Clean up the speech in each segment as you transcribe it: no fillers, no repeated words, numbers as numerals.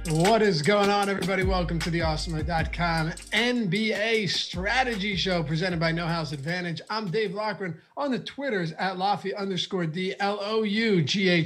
What is going on, everybody? Welcome to the Awesemo.com NBA strategy show presented by No House Advantage. I'm Dave Loughran on the Twitters at Loughy_D, LOUGHY_D,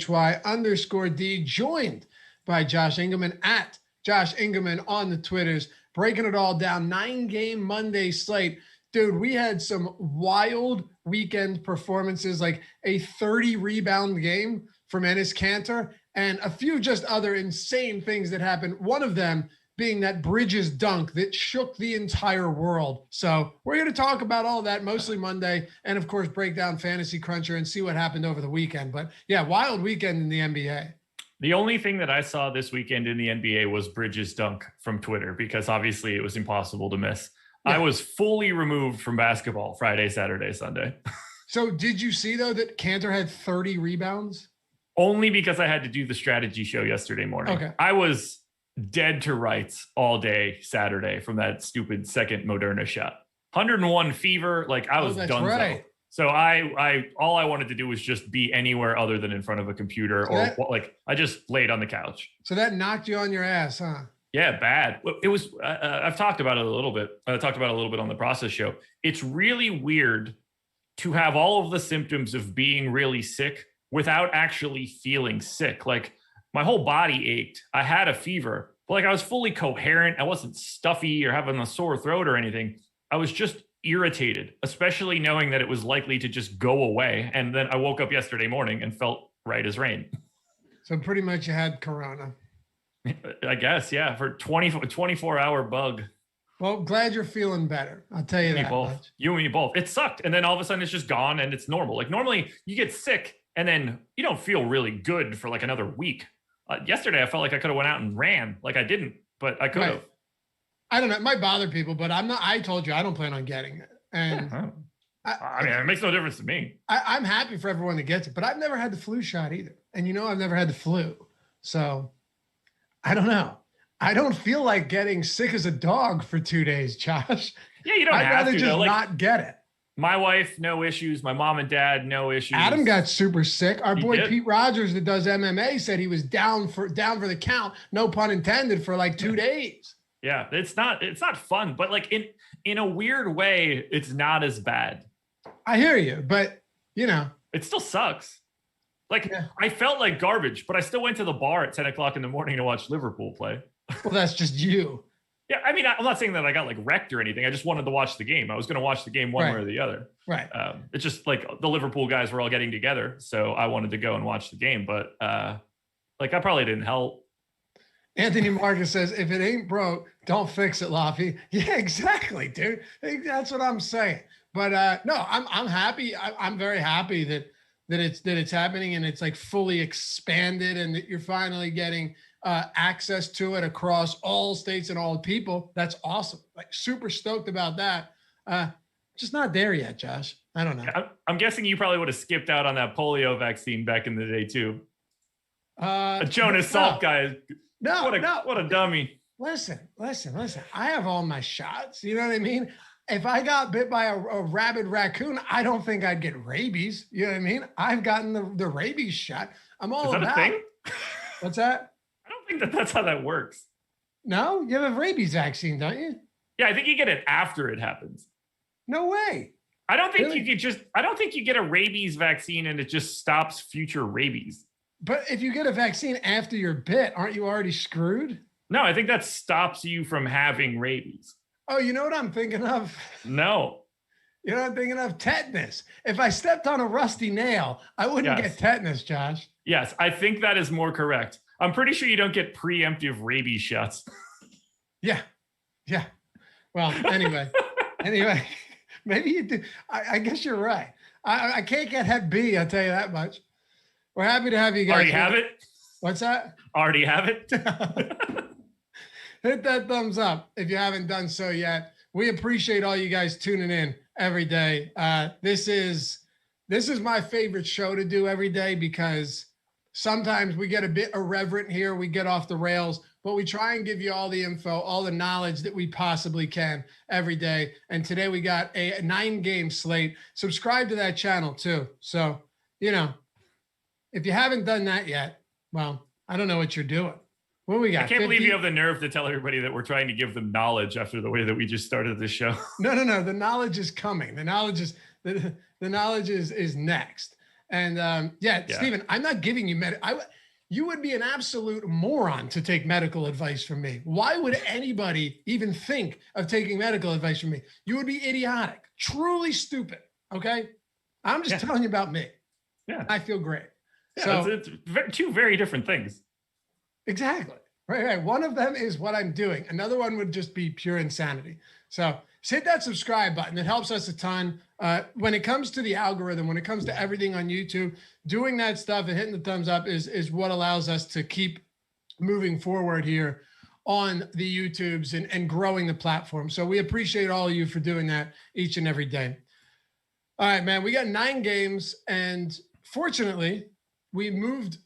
joined by Josh Engelman at Josh Engelman on the Twitters, breaking it all down. 9-game Monday slate. Dude, we had some wild weekend performances, like a 30-rebound game from Enes Kanter, and a few just other insane things that happened. One of them being that Bridges dunk that shook the entire world. So we're here to talk about all that, mostly Monday, and of course, break down Fantasy Cruncher and see what happened over the weekend. But yeah, wild weekend in the NBA. The only thing that I saw this weekend in the NBA was Bridges dunk from Twitter, because obviously it was impossible to miss. Yeah. I was fully removed from basketball Friday, Saturday, Sunday. So did you see, though, that Kanter had 30 rebounds? Only because I had to do the strategy show yesterday morning. Okay. I was dead to rights all day Saturday from that stupid second Moderna shot. 101 fever, like I was done. Right. So I all I wanted to do was just be anywhere other than in front of a computer, like I just laid on the couch. So that knocked you on your ass, huh? Yeah, bad. It was. I've talked about it a little bit. I talked about it a little bit on the process show. It's really weird to have all of the symptoms of being really sick without actually feeling sick. Like my whole body ached. I had a fever, but like I was fully coherent. I wasn't stuffy or having a sore throat or anything. I was just irritated, especially knowing that it was likely to just go away. And then I woke up yesterday morning and felt right as rain. So pretty much you had corona. I guess, yeah, for 24-hour bug. Well, glad you're feeling better. I'll tell you that much. You and me both. It sucked. And then all of a sudden it's just gone and it's normal. Like normally you get sick and then you don't feel really good for like another week. Yesterday, I felt like I could have went out and ran. Like I didn't, but I could have. Right. I don't know. It might bother people, but I'm not. I told you I don't plan on getting it. And yeah, I mean, it makes no difference to me. I'm happy for everyone that gets it, but I've never had the flu shot either. And I've never had the flu. So I don't know. I don't feel like getting sick as a dog for 2 days, Josh. Yeah, you don't have to. I'd rather just not get it. My wife, no issues. My mom and dad, no issues. Adam got super sick. Our boy Pete Rogers that does MMA said he was down for the count, no pun intended, for like 2 days. Yeah, it's not fun, but like in a weird way, it's not as bad. I hear you, but it still sucks. Like I felt like garbage, but I still went to the bar at 10 o'clock in the morning to watch Liverpool play. Well, that's just you. Yeah, I mean, I'm not saying that I got like wrecked or anything. I just wanted to watch the game. I was going to watch the game one way or the other. Right. It's just like the Liverpool guys were all getting together, so I wanted to go and watch the game. But like I probably didn't help. Anthony Marcus says, "If it ain't broke, don't fix it, Laffy." Yeah, exactly, dude. That's what I'm saying. But no, I'm happy. I'm very happy that it's happening and it's like fully expanded and that you're finally getting access to it across all states and all people. That's awesome. Like super stoked about that. Just not there yet, Josh. I don't know. Yeah, I'm guessing you probably would have skipped out on that polio vaccine back in the day too. A Jonas Salk guy. No, what a dummy. Listen. I have all my shots. You know what I mean? If I got bit by a rabid raccoon, I don't think I'd get rabies. You know what I mean? I've gotten the rabies shot. I'm all about. Is that a thing? What's that? I don't think that's how that works. No? You have a rabies vaccine, don't you? Yeah, I think you get it after it happens. No way. I don't think I don't think you get a rabies vaccine and it just stops future rabies. But if you get a vaccine after you're bit, aren't you already screwed? No, I think that stops you from having rabies. Oh, you know what I'm thinking of? No. You know what I'm thinking of? Tetanus. If I stepped on a rusty nail, I wouldn't get tetanus, Josh. Yes, I think that is more correct. I'm pretty sure you don't get preemptive rabies shots. Yeah. Well, anyway, maybe you do. I guess you're right. I can't get Hep B, I'll tell you that much. We're happy to have you guys. Already have it? What's that? Already have it? Hit that thumbs up if you haven't done so yet. We appreciate all you guys tuning in every day. This is my favorite show to do every day because sometimes we get a bit irreverent here. We get off the rails, but we try and give you all the info, all the knowledge that we possibly can every day. And today we got a 9-game slate. Subscribe to that channel too. So, if you haven't done that yet, well, I don't know what you're doing. What we got? I can't 50? believe you have the nerve to tell everybody that we're trying to give them knowledge after the way that we just started this show. No. The knowledge is coming. The knowledge is next. And Steven, I'm not giving you you would be an absolute moron to take medical advice from me. Why would anybody even think of taking medical advice from me? You would be idiotic, truly stupid. Okay. I'm just telling you about me. Yeah. I feel great. Yeah, so it's two very different things. Exactly. Right. One of them is what I'm doing. Another one would just be pure insanity. So hit that subscribe button. It helps us a ton. When it comes to the algorithm, when it comes to everything on YouTube, doing that stuff and hitting the thumbs up is what allows us to keep moving forward here on the YouTubes and growing the platform. So we appreciate all of you for doing that each and every day. All right, man, we got 9 games, and fortunately we moved.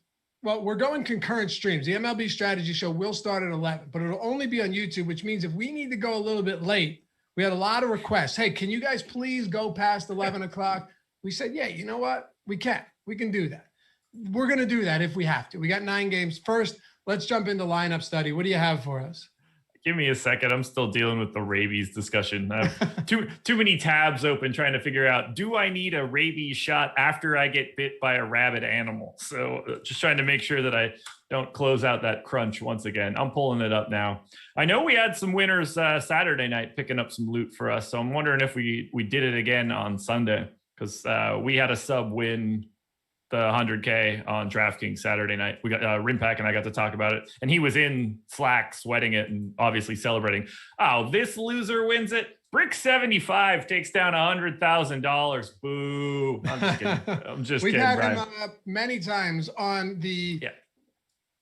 Well, we're going concurrent streams. The MLB strategy show will start at 11, but it'll only be on YouTube, which means if we need to go a little bit late, we had a lot of requests. Hey, can you guys please go past 11 o'clock? We said, yeah, you know what? We can do that. We're going to do that if we have to. We got 9 games. First, let's jump into lineup study. What do you have for us? Give me a second. I'm still dealing with the rabies discussion. I have too many tabs open trying to figure out, do I need a rabies shot after I get bit by a rabid animal? So just trying to make sure that I don't close out that crunch once again. I'm pulling it up now. I know we had some winners Saturday night picking up some loot for us. So I'm wondering if we did it again on Sunday, because we had a sub win the 100K on DraftKings Saturday night. We got Rinpack and I got to talk about it, and he was in Slack sweating it and obviously celebrating. Oh, this loser wins it. Brick 75 takes down $100,000. Boo! I'm just kidding. We've had him many times on the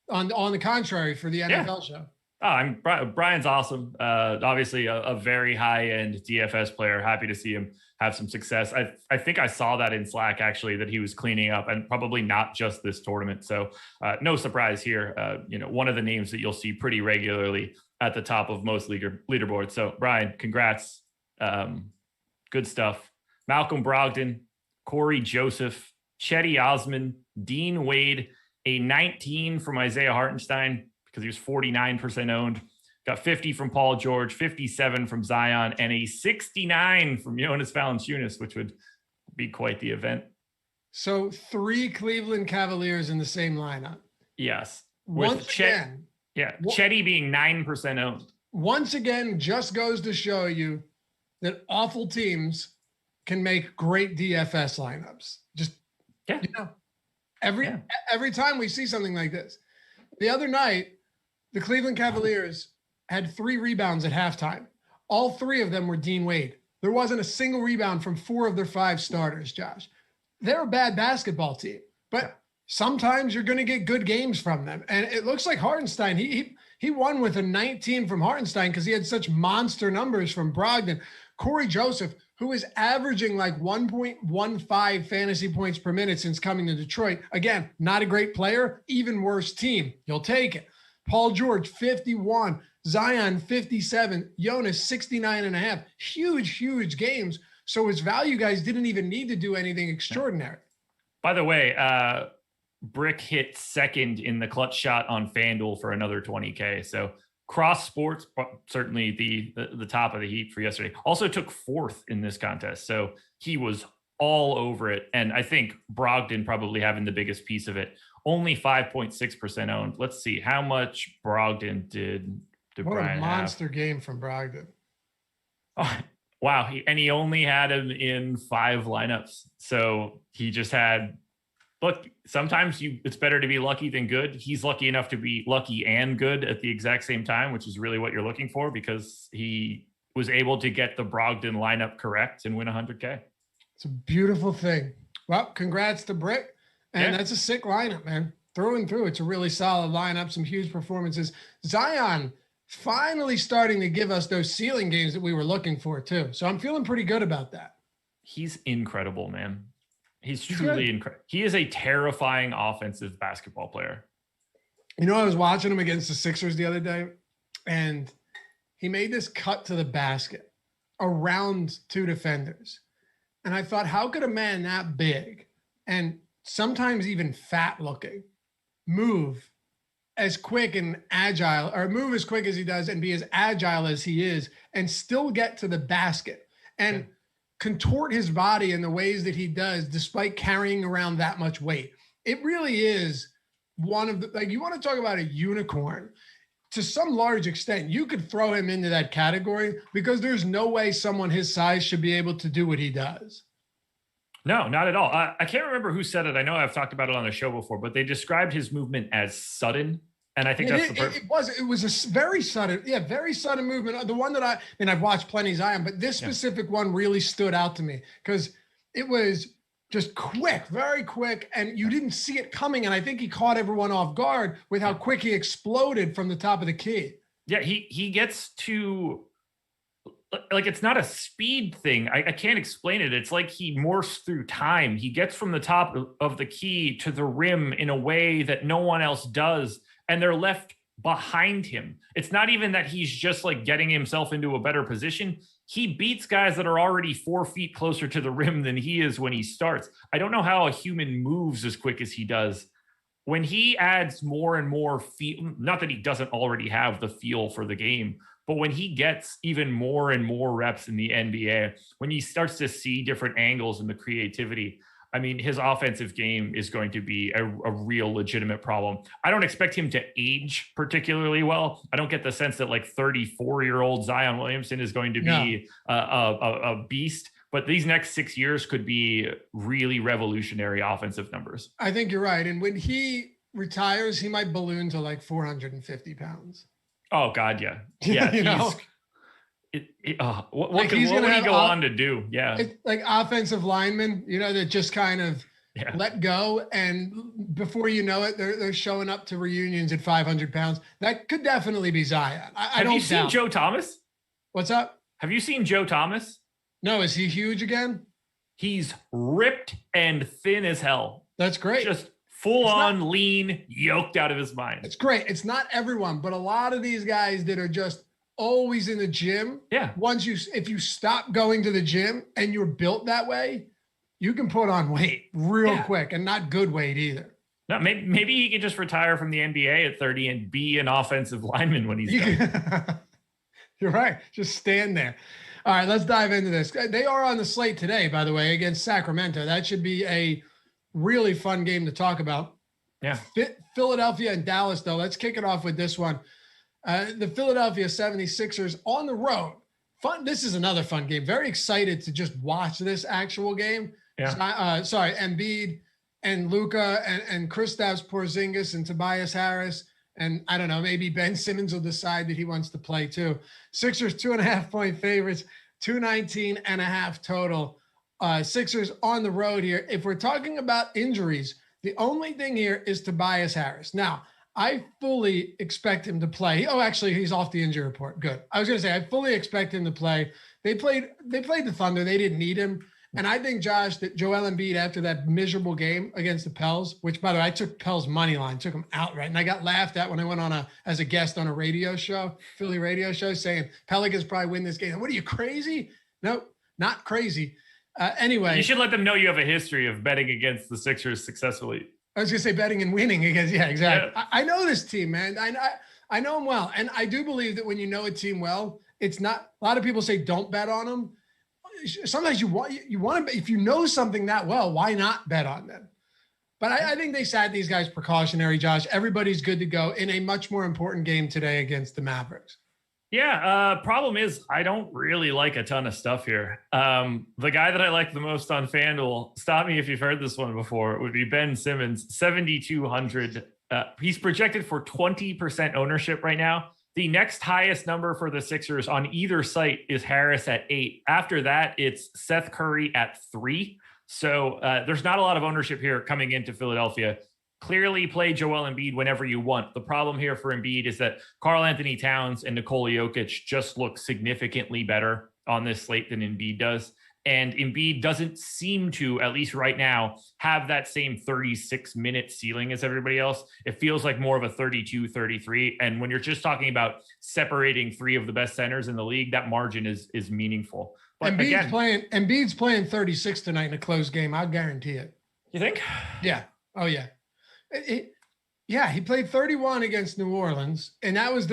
on the contrary for the NFL show. Oh, Brian's awesome. Obviously a very high-end DFS player. Happy to see him have some success. I think I saw that in Slack, actually, that he was cleaning up, and probably not just this tournament. So no surprise here. One of the names that you'll see pretty regularly at the top of most leaderboards. So Brian, congrats. Good stuff. Malcolm Brogdon, Corey Joseph, Chetty Osman, Dean Wade, a 19 from Isaiah Hartenstein, because he was 49% owned. Got 50 from Paul George, 57 from Zion, and a 69 from Jonas Valanciunas, which would be quite the event. So 3 Cleveland Cavaliers in the same lineup. Yes. Once again. Chetty being 9% owned. Once again, just goes to show you that awful teams can make great DFS lineups. Every time we see something like this. The other night, the Cleveland Cavaliers had 3 rebounds at halftime. All 3 of them were Dean Wade. There wasn't a single rebound from 4 of their 5 starters, Josh. They're a bad basketball team, but sometimes you're going to get good games from them. And it looks like Hartenstein, he won with a 19 from Hartenstein because he had such monster numbers from Brogdon. Corey Joseph, who is averaging like 1.15 fantasy points per minute since coming to Detroit. Again, not a great player, even worse team. You'll take it. Paul George, 51. Zion, 57. Jonas, 69.5. Huge games. So his value guys didn't even need to do anything extraordinary. By the way, Brick hit second in the clutch shot on FanDuel for another 20K. So Cross Sports, certainly the top of the heap for yesterday. Also took 4th in this contest. So he was all over it. And I think Brogdon probably having the biggest piece of it. Only 5.6% owned. Let's see how much Brogdon did what Brian a monster game from Brogdon. Oh, wow. He only had him in 5 lineups. So he just had, look, sometimes it's better to be lucky than good. He's lucky enough to be lucky and good at the exact same time, which is really what you're looking for, because he was able to get the Brogdon lineup correct and win 100K. It's a beautiful thing. Well, congrats to Brick. And that's a sick lineup, man. Through and through, it's a really solid lineup, some huge performances. Zion finally starting to give us those ceiling games that we were looking for, too. So I'm feeling pretty good about that. He's incredible, man. He's truly incredible. He is a terrifying offensive basketball player. You know, I was watching him against the Sixers the other day, and he made this cut to the basket around 2 defenders. And I thought, how could a man that big and sometimes even fat looking move as quick and agile, or move as quick as he does and be as agile as he is and still get to the basket and contort his body in the ways that he does despite carrying around that much weight. It really is one of the, like, you want to talk about a unicorn. To some large extent, you could throw him into that category because there's no way someone his size should be able to do what he does. No, not at all. I can't remember who said it. I know I've talked about it on the show before, but they described his movement as sudden. And I think it was a very sudden, very sudden movement. The one that I've watched plenty of Zion, but this specific one really stood out to me because it was just quick, very quick, and you didn't see it coming. And I think he caught everyone off guard with how quick he exploded from the top of the key. Yeah, he gets to, like, it's not a speed thing. I can't explain it. It's like he morphs through time. He gets from the top of the key to the rim in a way that no one else does, and they're left behind him. It's not even that he's just like getting himself into a better position. He beats guys that are already 4 feet closer to the rim than he is when he starts. I don't know how a human moves as quick as he does. When he adds more and more feel, not that he doesn't already have the feel for the game, but when he gets even more and more reps in the NBA, when he starts to see different angles and the creativity, I mean, his offensive game is going to be a real legitimate problem. I don't expect him to age particularly well. I don't get the sense that like 34-year-old Zion Williamson is going to be a beast, but these next 6 years could be really revolutionary offensive numbers. I think you're right. And when he retires, he might balloon to like 450 pounds. Oh God. Yeah. Yeah. You know? What can he go on to do? Yeah. It's like offensive linemen, that just kind of let go. And before you know it, they're showing up to reunions at 500 pounds. That could definitely be Zion. Have you seen Joe Thomas? What's up? Have you seen Joe Thomas? No. Is he huge again? He's ripped and thin as hell. That's great. Just full on lean, yoked out of his mind. It's great. It's not everyone, but a lot of these guys that are just always in the gym. Yeah. If you stop going to the gym and you're built that way, you can put on weight real quick, and not good weight either. No, maybe he could just retire from the NBA at 30 and be an offensive lineman when he's done. You're right. Just stand there. All right, let's dive into this. They are on the slate today, by the way, against Sacramento. That should be a really fun game to talk about. Yeah. Philadelphia and Dallas, though. Let's kick it off with this one. The Philadelphia 76ers on the road. Fun. This is another fun game. Very excited to just watch this actual game. Yeah. Embiid and Luka and Kristaps Porzingis and Tobias Harris. And I don't know, maybe Ben Simmons will decide that he wants to play too. Sixers 2.5-point favorites, 219.5 total. Sixers on the road here. If we're talking about injuries, the only thing here is Tobias Harris. Now, I fully expect him to play. Oh, actually, he's off the injury report. Good. I was going to say, I fully expect him to play. They played the Thunder. They didn't need him. And I think, Josh, that Joel Embiid, after that miserable game against the Pels, which, by the way, I took Pels money line, took him outright. And I got laughed at when I went on as a guest on a radio show, Philly radio show, saying Pelicans probably win this game. What are you, crazy? No, not crazy. Anyway. You should let them know you have a history of betting against the Sixers successfully. I was going to say betting and winning against, yeah, exactly. Yeah. I know this team, man. I know them well. And I do believe that when you know a team well, it's not, a lot of people say don't bet on them. Sometimes you want to, if you know something that well, why not bet on them? But I think they sat these guys precautionary, Josh. Everybody's good to go in a much more important game today against the Mavericks. Yeah. Problem is, I don't really like a ton of stuff here. The guy that I like the most on FanDuel, stop me if you've heard this one before, it would be Ben Simmons, 7,200. He's projected for 20% ownership right now. The next highest number for the Sixers on either site is Harris at 8. After that, it's Seth Curry at 3. So there's not a lot of ownership here coming into Philadelphia. Clearly play Joel Embiid whenever you want. The problem here for Embiid is that Karl Anthony Towns and Nikola Jokic just look significantly better on this slate than Embiid does. And Embiid doesn't seem to, at least right now, have that same 36-minute ceiling as everybody else. It feels like more of a 32, 33. And when you're just talking about separating three of the best centers in the league, that margin is meaningful. But Embiid's playing 36 tonight in a close game. I'll guarantee it. You think? Yeah. Oh, yeah. Yeah, he played 31 against New Orleans, and that was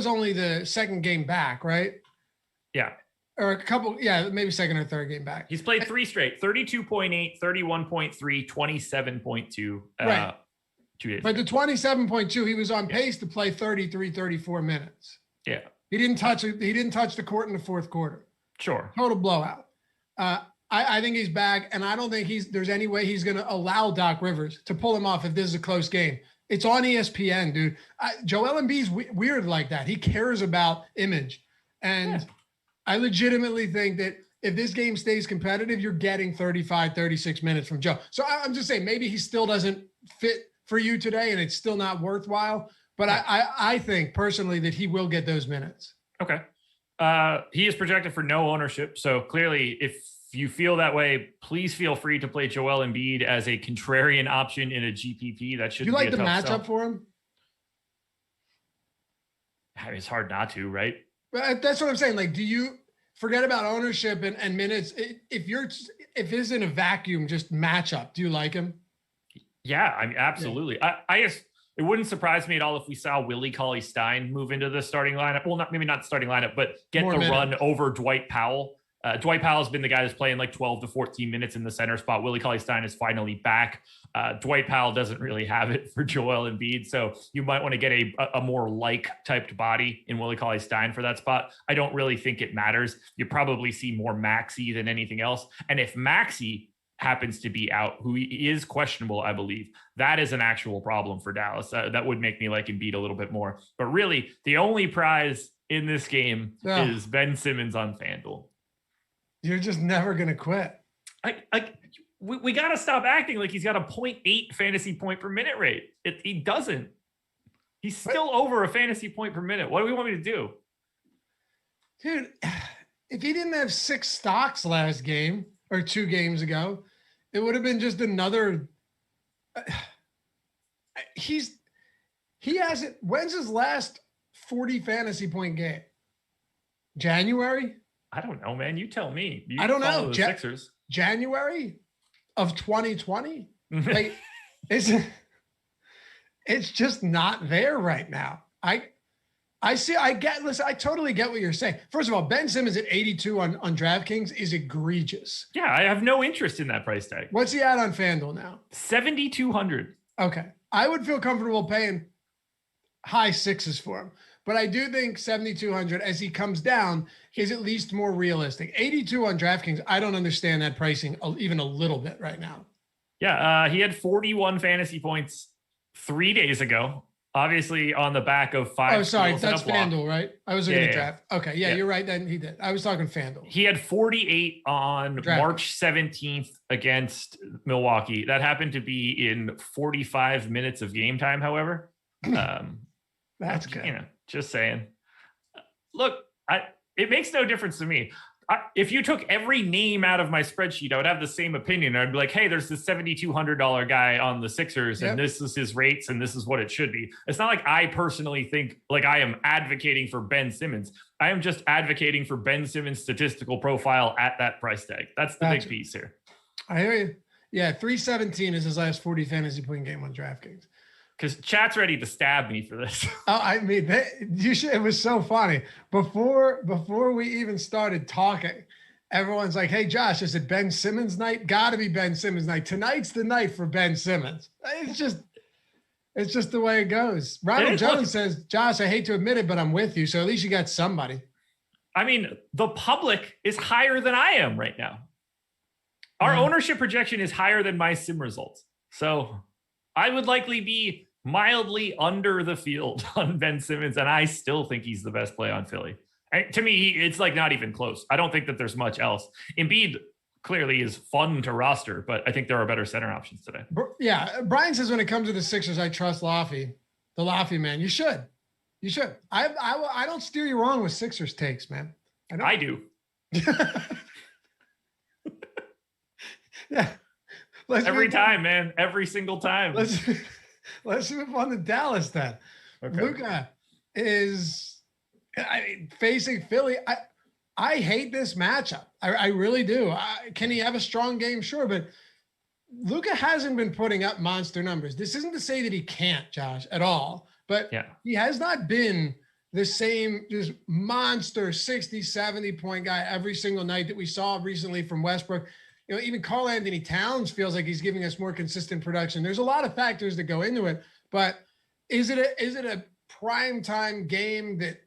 only the second game back, right? Yeah. Or a couple, yeah, maybe second or third game back. He's played 3 straight, 32.8, 31.3, 27.2. Right. 2 days. But the 27.2, he was on pace to play 33, 34 minutes. Yeah. He didn't touch the court in the fourth quarter. Sure. Total blowout. I think he's back, and I don't think there's any way he's going to allow Doc Rivers to pull him off if this is a close game. It's on ESPN, dude. Joel Embiid's weird like that. He cares about image. And I legitimately think that if this game stays competitive, you're getting 35, 36 minutes from Joe. So I'm just saying maybe he still doesn't fit for you today and it's still not worthwhile. But I think personally that he will get those minutes. Okay. He is projected for no ownership. So clearly, if you feel that way, please feel free to play Joel Embiid as a contrarian option in a GPP. That should be a tough You like the matchup for him? I mean, it's hard not to, right? But that's what I'm saying. Like, do you forget about ownership and minutes? If it's in a vacuum, just matchup, do you like him? Yeah, I mean, absolutely. Yeah. I guess it wouldn't surprise me at all if we saw Willie Cauley-Stein move into the starting lineup. Well, maybe not starting lineup, but get more the minutes. Run over Dwight Powell. Dwight Powell has been the guy that's playing like 12 to 14 minutes in the center spot. Willie Cauley-Stein is finally back. Dwight Powell doesn't really have it for Joel Embiid, so you might want to get a more like-typed body in Willie Cauley-Stein for that spot. I don't really think it matters. You probably see more Maxey than anything else. And if Maxey happens to be out, who is questionable, I believe, that is an actual problem for Dallas. That would make me like Embiid a little bit more. But really, the only prize in this game is Ben Simmons on FanDuel. You're just never going to quit. We got to stop acting like he's got a 0.8 fantasy point per minute rate. He doesn't. He's still over a fantasy point per minute. What do we want me to do? Dude, if he didn't have 6 stocks last game or 2 games ago, it would have been just another. He hasn't. When's his last 40 fantasy point game? January? I don't know, man. You tell me. I don't know. The Sixers. January of 2020. Like, it's just not there right now. Listen, I totally get what you're saying. First of all, Ben Simmons at 82 on DraftKings is egregious. Yeah, I have no interest in that price tag. What's he at on FanDuel now? 7,200. Okay. I would feel comfortable paying high 6s for him. But I do think 7,200 as he comes down is at least more realistic. 82 on DraftKings, I don't understand that pricing even a little bit right now. Yeah, he had 41 fantasy points 3 days ago. Obviously on the back of 5. Oh, sorry, that's FanDuel, right? I was looking at Draft. Okay, yeah, you're right. Then he did. I was talking FanDuel. He had 48 on Draft. March 17th against Milwaukee. That happened to be in 45 minutes of game time, however. That's good. You know, just saying. Look, it makes no difference to me. If you took every name out of my spreadsheet, I would have the same opinion. I'd be like, hey, there's this $7,200 guy on the Sixers, and this is his rates, and this is what it should be. It's not like I personally think like I am advocating for Ben Simmons. I am just advocating for Ben Simmons' statistical profile at that price tag. That's the big piece here. I hear you. Yeah, 317 is his last 40 fantasy point game on DraftKings. Because chat's ready to stab me for this. Oh, I mean, it was so funny. Before we even started talking, everyone's like, hey, Josh, is it Ben Simmons night? Got to be Ben Simmons night. Tonight's the night for Ben Simmons. It's just the way it goes. Ronald Jones says, Josh, I hate to admit it, but I'm with you. So at least you got somebody. I mean, the public is higher than I am right now. Our ownership projection is higher than my sim results. So I would likely be mildly under the field on Ben Simmons, and I still think he's the best play on Philly. To me, it's like not even close. I don't think that there's much else. Embiid clearly is fun to roster, but I think there are better center options today. Yeah, Brian says when it comes to the Sixers, I trust Loughy, the Loughy man. You should. I don't steer you wrong with Sixers takes, man. I do. Yeah. Every time, man. Every single time. Let's move on to Dallas then. Okay. Luka is facing Philly. I hate this matchup. I really do. Can he have a strong game? Sure, but Luka hasn't been putting up monster numbers. This isn't to say that he can't, Josh, at all, but he has not been the same, just monster 60, 70 point guy every single night that we saw recently from Westbrook. You know, even Karl Anthony Towns feels like he's giving us more consistent production. There's a lot of factors that go into it, but is it a prime time game that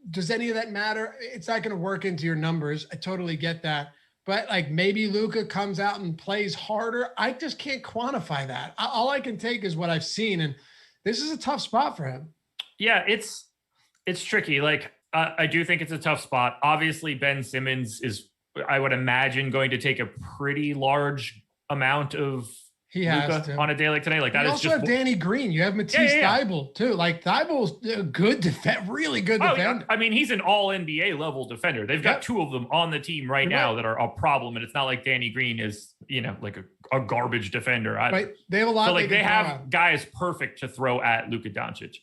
does any of that matter? It's not going to work into your numbers. I totally get that. But like maybe Luka comes out and plays harder. I just can't quantify that. All I can take is what I've seen. And this is a tough spot for him. Yeah, it's tricky. Like I do think it's a tough spot. Obviously, Ben Simmons is, I would imagine, going to take a pretty large amount of Luka on a day like today. Like that you is also just have Danny Green. You have Matisse Thybulle too. Like Thybulle's a good really good defender. I mean, he's an all NBA level defender. They've got two of them on the team right now that are a problem, and it's not like Danny Green is, like a garbage defender either. Right. They have a lot. So like they have guys perfect to throw at Luka Doncic.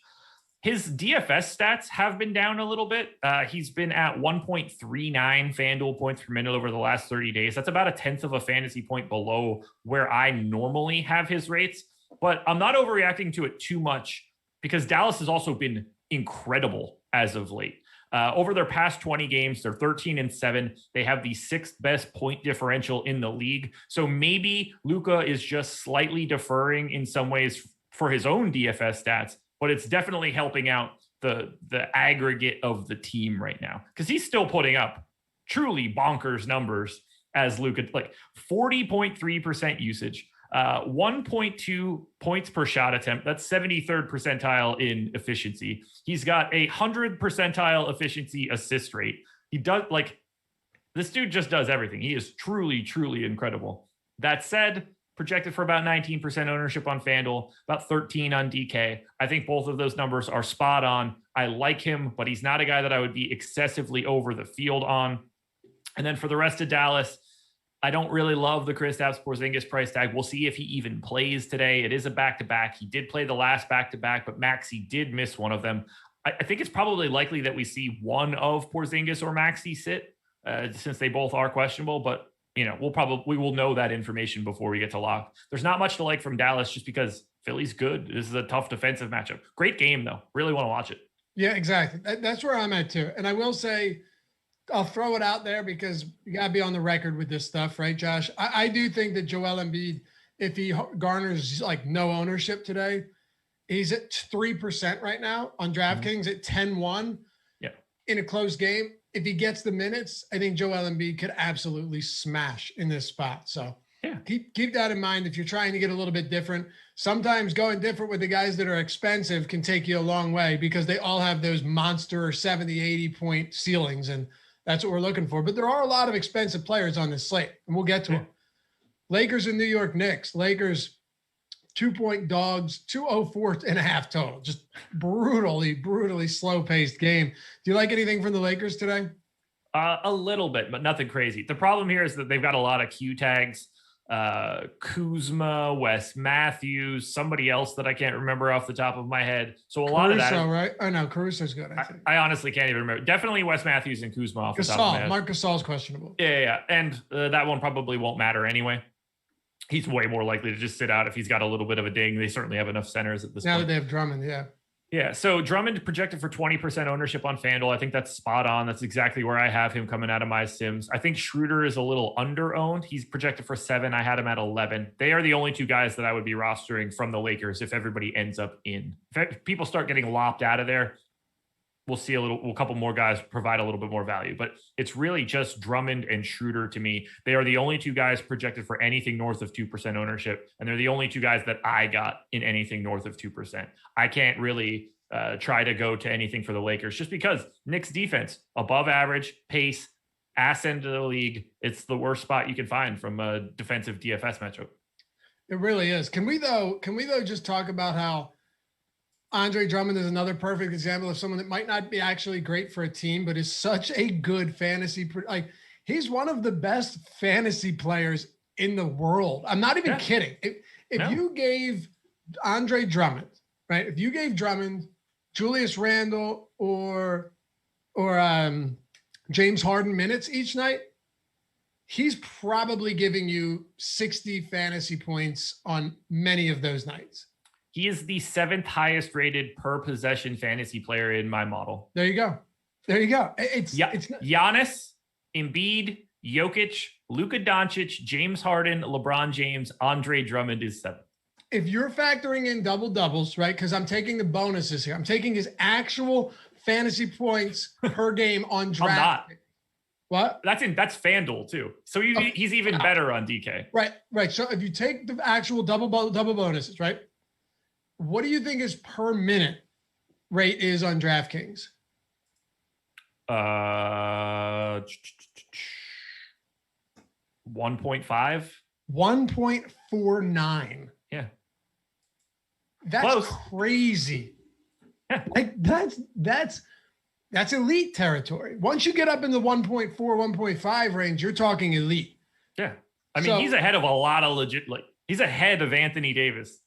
His DFS stats have been down a little bit. He's been at 1.39 FanDuel points per minute over the last 30 days. That's about a 1/10 of a fantasy point below where I normally have his rates. But I'm not overreacting to it too much because Dallas has also been incredible as of late. Over their past 20 games, they're 13-7. They have the 6th best point differential in the league. So maybe Luka is just slightly deferring in some ways for his own DFS stats, but it's definitely helping out the aggregate of the team right now because he's still putting up truly bonkers numbers as Luka, like 40.3% usage, 1.2 points per shot attempt. That's 73rd percentile in efficiency. He's got 100th percentile efficiency assist rate. He does, like, this dude just does everything. He is truly, truly incredible. That said, projected for about 19% ownership on FanDuel, about 13 on DK. I think both of those numbers are spot on. I like him, but he's not a guy that I would be excessively over the field on. And then for the rest of Dallas, I don't really love the Kristaps Porzingis price tag. We'll see if he even plays today. It is a back-to-back. He did play the last back-to-back, but Maxey did miss one of them. I think it's probably likely that we see one of Porzingis or Maxey sit since they both are questionable, but we will know that information before we get to lock. There's not much to like from Dallas just because Philly's good. This is a tough defensive matchup. Great game though. Really want to watch it. Yeah, exactly. That's where I'm at too. And I will say, I'll throw it out there because you gotta be on the record with this stuff, right, Josh? I do think that Joel Embiid, if he garners like no ownership today, he's at 3% right now on DraftKings at 10-1 in a close game. If he gets the minutes, I think Joel Embiid could absolutely smash in this spot. So keep that in mind if you're trying to get a little bit different. Sometimes going different with the guys that are expensive can take you a long way because they all have those monster 70, 80 point ceilings, and that's what we're looking for. But there are a lot of expensive players on this slate, and we'll get to them. Lakers and New York Knicks. Lakers 2-point dogs, 204.5 total. Just brutally slow-paced game. Do you like anything from the Lakers today? A little bit, but nothing crazy. The problem here is that they've got a lot of Q tags. Kuzma, Wes Matthews, somebody else that I can't remember off the top of my head. So lot of that. Caruso, right? Oh, no, Caruso's good, I think. I honestly can't even remember. Definitely Wes Matthews and Kuzma off the top of my head. Marc Gasol's questionable. Yeah. And that one probably won't matter anyway. He's way more likely to just sit out if he's got a little bit of a ding. They certainly have enough centers at this point. Now that they have Drummond, Yeah, so Drummond projected for 20% ownership on FanDuel. I think that's spot on. That's exactly where I have him coming out of my sims. I think Schroeder is a little under-owned. He's projected for 7. I had him at 11. They are the only two guys that I would be rostering from the Lakers if everybody ends up in. If people start getting lopped out of there, we'll see a couple more guys provide a little bit more value. But it's really just Drummond and Schroeder to me. They are the only two guys projected for anything north of 2% ownership. And they're the only two guys that I got in anything north of 2%. I can't really try to go to anything for the Lakers just because Knicks defense, above average, pace, ass end of the league. It's the worst spot you can find from a defensive DFS matchup. It really is. Can we though just talk about how Andre Drummond is another perfect example of someone that might not be actually great for a team, but is such a good fantasy. Like he's one of the best fantasy players in the world. I'm not even kidding. If you gave Andre Drummond, right? If you gave Drummond, Julius Randle, or James Harden minutes each night, he's probably giving you 60 fantasy points on many of those nights. He is the 7th highest rated per possession fantasy player in my model. There you go. There you go. It's Giannis, Embiid, Jokic, Luka Doncic, James Harden, LeBron James, Andre Drummond is 7th. If you're factoring in double doubles, right? Because I'm taking the bonuses here. I'm taking his actual fantasy points per game on draft. I'm not. What? That's FanDuel too. So he's even better on DK. Right. So if you take the actual double bonuses, right? What do you think his per minute rate is on DraftKings? 1.5. 1.49. Yeah. That's close. Crazy. Like that's elite territory. Once you get up in the 1.4, 1.5 range, you're talking elite. Yeah. I mean, he's ahead of a lot of he's ahead of Anthony Davis.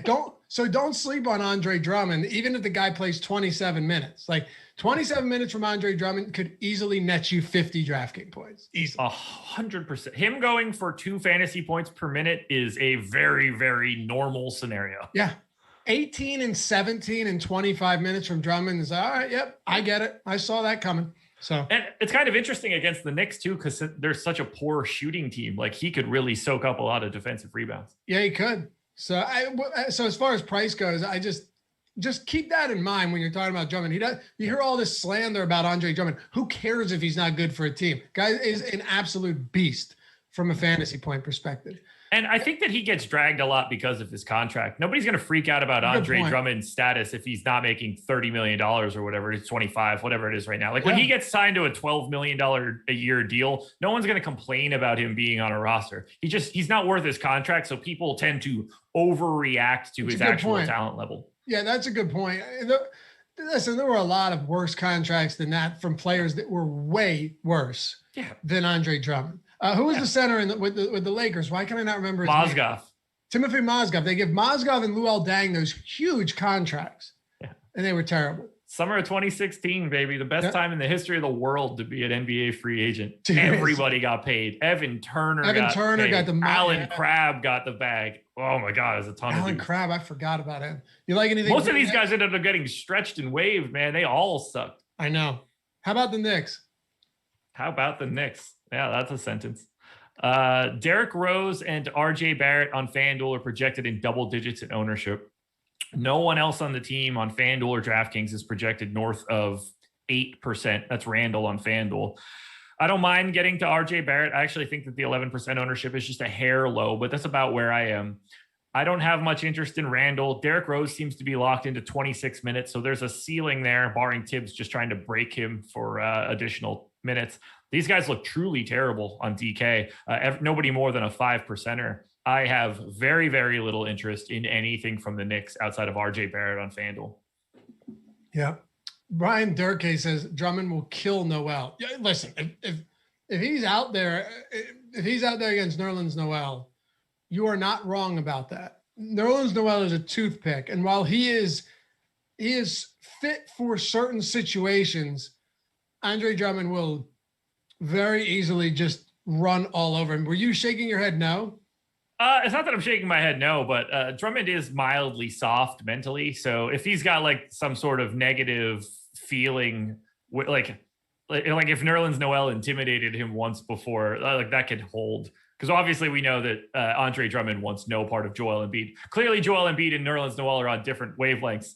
Don't sleep on Andre Drummond, even if the guy plays 27 minutes. Like 27 minutes from Andre Drummond could easily net you 50 DraftKings points. Easily. 100%. Him going for 2 fantasy points per minute is a very, very normal scenario. Yeah. 18 and 17 and 25 minutes from Drummond is all right. Yep. I get it. I saw that coming. So, and it's kind of interesting against the Knicks too, because they're such a poor shooting team. Like he could really soak up a lot of defensive rebounds. Yeah, he could. So as far as price goes, I just keep that in mind when you're talking about Drummond. You hear all this slander about Andre Drummond. Who cares if he's not good for a team? Guy is an absolute beast from a fantasy point perspective. And I think that he gets dragged a lot because of his contract. Nobody's going to freak out about Andre Drummond's status if he's not making $30 million or whatever. It's 25, whatever it is right now. Like when he gets signed to a $12 million a year deal, no one's going to complain about him being on a roster. He's not worth his contract. So people tend to overreact to his actual talent level. Yeah, that's a good point. Listen, there were a lot of worse contracts than that from players that were way worse than Andre Drummond. Who was the center with the Lakers? Why can I not remember his name? Timothy Mozgov. They give Mozgov and Luol Deng those huge contracts, and they were terrible. Summer of 2016, baby. The best time in the history of the world to be an NBA free agent. Everybody got paid. Evan Turner got the money. Alan Crabb got the bag. Oh, my God. There's a ton of Alan Crabb. I forgot about him. You like anything? Most of these guys ended up getting stretched and waived, man. They all sucked. I know. How about the Knicks? Yeah, that's a sentence. Derrick Rose and RJ Barrett on FanDuel are projected in double digits in ownership. No one else on the team on FanDuel or DraftKings is projected north of 8%. That's Randall on FanDuel. I don't mind getting to RJ Barrett. I actually think that the 11% ownership is just a hair low, but that's about where I am. I don't have much interest in Randall. Derrick Rose seems to be locked into 26 minutes, so there's a ceiling there, barring Tibbs just trying to break him for additional minutes. These guys look truly terrible on DK. Nobody more than a 5%er. I have very, very little interest in anything from the Knicks outside of RJ Barrett on FanDuel. Yeah. Brian Durkee says Drummond will kill Noel. Yeah, listen, if he's out there, against Nerlens Noel, you are not wrong about that. Nerlens Noel is a toothpick, and while he is fit for certain situations, Andre Drummond will very easily just run all over him. Were you shaking your head no? It's not that I'm shaking my head no, but Drummond is mildly soft mentally. So if he's got like some sort of negative feeling, like if Nerlens Noel intimidated him once before, like that could hold. Because obviously we know that Andre Drummond wants no part of Joel Embiid. Clearly Joel Embiid and Nerlens Noel are on different wavelengths.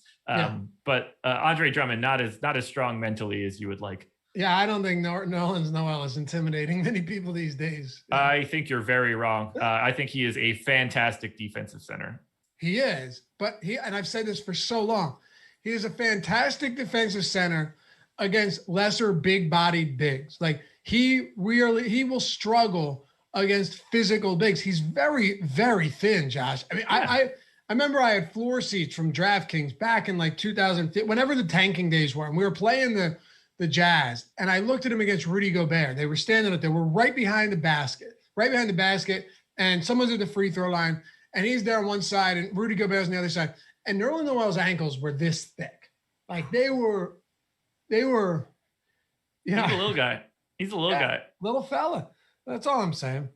But Andre Drummond not as strong mentally as you would like. Yeah, I don't think Nerlens Noel is intimidating many people these days. I think you're very wrong. I think he is a fantastic defensive center. He is, and I've said this for so long, he is a fantastic defensive center against lesser big-bodied bigs. Like he will struggle against physical bigs. He's very, very thin, Josh. I mean, I remember I had floor seats from DraftKings back in like 2015, whenever the tanking days were, and we were playing the Jazz, and I looked at him against Rudy Gobert. They were standing up there. We're right behind the basket, and someone's at the free throw line, and he's there on one side, and Rudy Gobert's on the other side. And Nerlens Noel's ankles were this thick. Like they were. He's a little guy. Little fella. That's all I'm saying.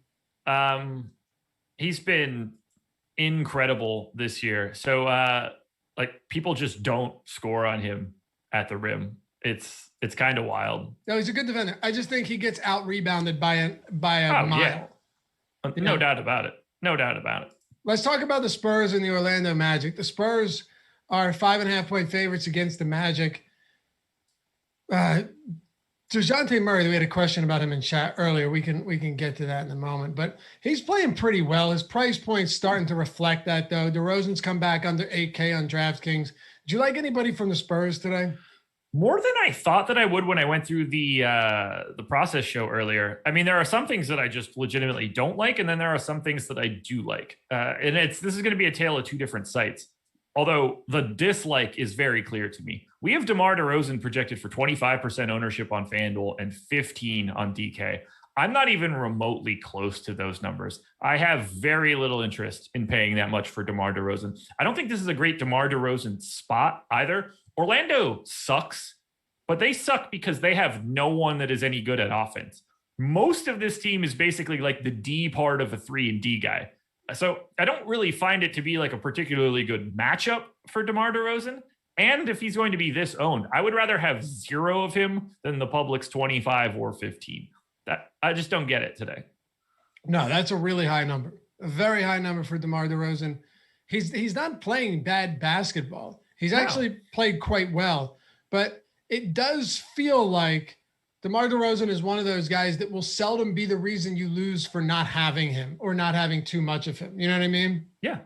He's been incredible this year. So like people just don't score on him at the rim. It's kind of wild. No, he's a good defender. I just think he gets out rebounded by a mile. Yeah. No doubt about it. No doubt about it. Let's talk about the Spurs and the Orlando Magic. The Spurs are 5.5-point favorites against the Magic. DeJounte Murray, we had a question about him in chat earlier. We can get to that in a moment, but he's playing pretty well. His price point's starting to reflect that, though. DeRozan's come back under 8K on DraftKings. Did you like anybody from the Spurs today? More than I thought that I would when I went through the process show earlier. I mean, there are some things that I just legitimately don't like, and then there are some things that I do like. And this is going to be a tale of two different sites. Although the dislike is very clear to me. We have DeMar DeRozan projected for 25% ownership on FanDuel and 15 on DK. I'm not even remotely close to those numbers. I have very little interest in paying that much for DeMar DeRozan. I don't think this is a great DeMar DeRozan spot either. Orlando sucks, but they suck because they have no one that is any good at offense. Most of this team is basically like the D part of a 3 and D guy. So I don't really find it to be like a particularly good matchup for DeMar DeRozan. And if he's going to be this owned, I would rather have 0 of him than the public's 25 or 15. That I just don't get it today. No, that's a really high number. A very high number for DeMar DeRozan. He's not playing bad basketball. He's actually played quite well, but it does feel like DeMar DeRozan is one of those guys that will seldom be the reason you lose for not having him or not having too much of him. You know what I mean? Yeah.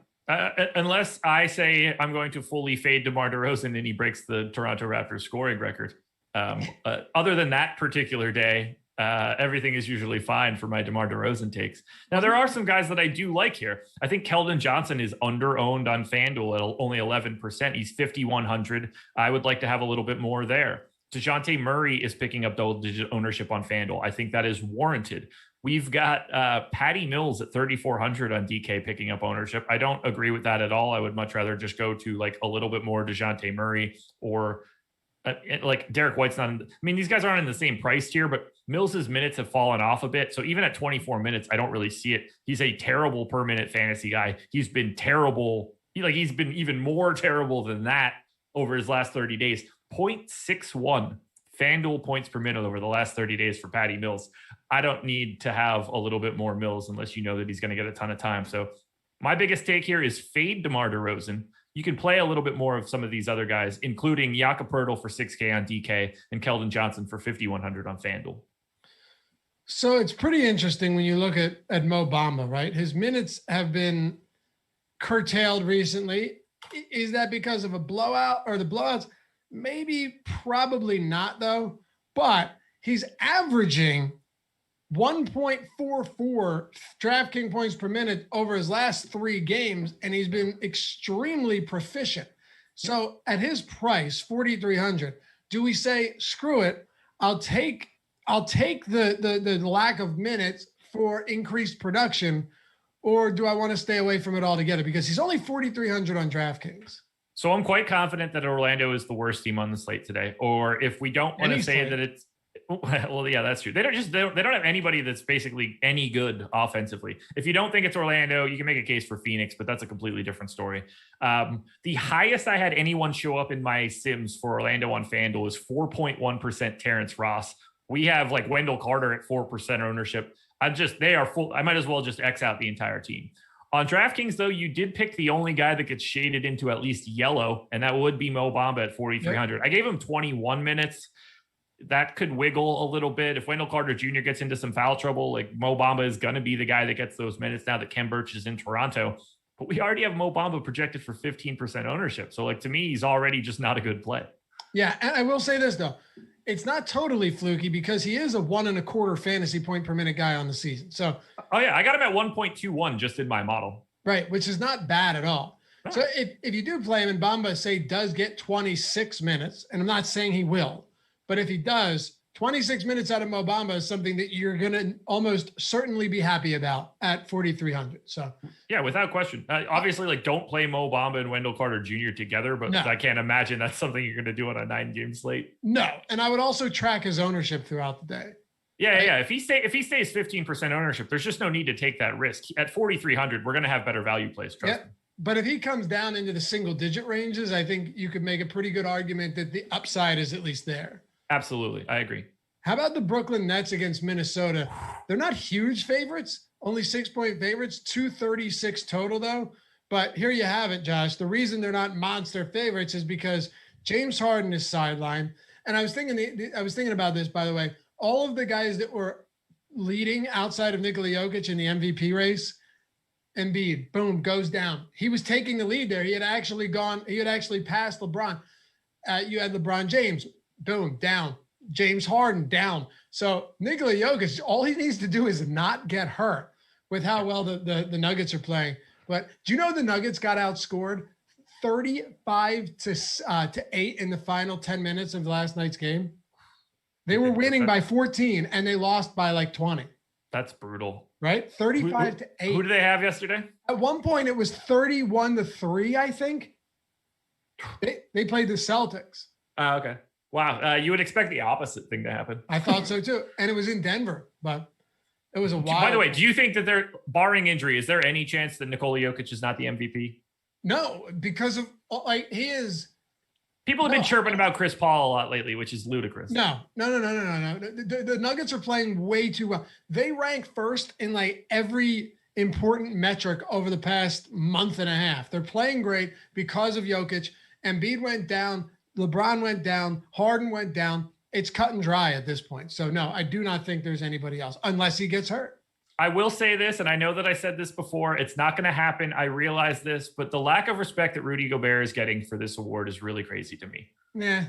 Unless I say I'm going to fully fade DeMar DeRozan and he breaks the Toronto Raptors scoring record. Other than that particular day, everything is usually fine for my DeMar DeRozan takes. Now, there are some guys that I do like here. I think Keldon Johnson is under-owned on FanDuel at only 11%. He's 5,100. I would like to have a little bit more there. DeJounte Murray is picking up double-digit ownership on FanDuel. I think that is warranted. We've got Patty Mills at 3,400 on DK picking up ownership. I don't agree with that at all. I would much rather just go to like a little bit more DeJounte Murray or like Derek White's not. I mean, these guys aren't in the same price tier, but Mills's minutes have fallen off a bit. So even at 24 minutes, I don't really see it. He's a terrible per minute fantasy guy. He's been terrible. He's been even more terrible than that over his last 30 days. 0.61 FanDuel points per minute over the last 30 days for Patty Mills. I don't need to have a little bit more Mills unless you know that he's going to get a ton of time. So my biggest take here is fade DeMar DeRozan. You can play a little bit more of some of these other guys, including Jakob Poeltl for 6K on DK and Keldon Johnson for 5,100 on FanDuel. So it's pretty interesting when you look at Mo Bamba, right? His minutes have been curtailed recently. Is that because of a blowout or the blowouts? Maybe, probably not, though. But he's averaging 1.44 DraftKings points per minute over his last 3 games, and he's been extremely proficient. So at his price, 4,300, do we say, screw it, I'll take the lack of minutes for increased production, or do I want to stay away from it altogether? Because he's only 4,300 on DraftKings. So I'm quite confident that Orlando is the worst team on the slate today. Or if we don't want to say that it's, well, yeah, that's true. They don't have anybody that's basically any good offensively. If you don't think it's Orlando, you can make a case for Phoenix, but that's a completely different story. The highest I had anyone show up in my sims for Orlando on FanDuel is 4.1% Terrence Ross. We have like Wendell Carter at 4% ownership. They are full. I might as well just X out the entire team. On DraftKings, though, you did pick the only guy that gets shaded into at least yellow, and that would be Mo Bamba at 4,300. Yep. I gave him 21 minutes. That could wiggle a little bit. If Wendell Carter Jr. gets into some foul trouble, like Mo Bamba is going to be the guy that gets those minutes now that Ken Birch is in Toronto. But we already have Mo Bamba projected for 15% ownership. So, like, to me, he's already just not a good play. Yeah, and I will say this, though. It's not totally fluky because he is a 1.25 fantasy point per minute guy on the season. So, I got him at 1.21 just in my model. Right, which is not bad at all. No. So if you do play him and Bamba, say, does get 26 minutes, and I'm not saying he will, but if he does, 26 minutes out of Mo Bamba is something that you're going to almost certainly be happy about at 4,300. So yeah, without question. Obviously, like, don't play Mo Bamba and Wendell Carter Jr. together, but I can't imagine that's something you're going to do on a 9-game slate. No, and I would also track his ownership throughout the day. Yeah. If he stays 15% ownership, there's just no need to take that risk. At 4,300, we're going to have better value plays. Trust me. But if he comes down into the single digit ranges, I think you could make a pretty good argument that the upside is at least there. Absolutely. I agree. How about the Brooklyn Nets against Minnesota? They're not huge favorites, only 6-point favorites, 236 total though. But here you have it, Josh. The reason they're not monster favorites is because James Harden is sidelined. And I was thinking about this, by the way. All of the guys that were leading outside of Nikola Jokic in the MVP race, Embiid, boom, goes down. He was taking the lead there. He had actually passed LeBron. You had LeBron James, boom, down. James Harden, down. So Nikola Jokic, all he needs to do is not get hurt with how well the Nuggets are playing. But do you know the Nuggets got outscored 35-8 in the final 10 minutes of last night's game? They were winning by 14 and they lost by like 20. That's brutal. Right? 35-8. Who did they have yesterday? At one point it was 31-3, I think. They played the Celtics. Okay. Wow. You would expect the opposite thing to happen. I thought so too. And it was in Denver, but it was a wild. By the way, do you think that they're barring injury, is there any chance that Nikola Jokic is not the MVP? No, because of he is. People have been chirping about Chris Paul a lot lately, which is ludicrous. No. The Nuggets are playing way too well. They rank first in like every important metric over the past month and a half. They're playing great because of Jokic. Embiid went down. LeBron went down. Harden went down. It's cut and dry at this point. So no, I do not think there's anybody else unless he gets hurt. I will say this, and I know that I said this before, it's not going to happen. I realize this, but the lack of respect that Rudy Gobert is getting for this award is really crazy to me. Yeah.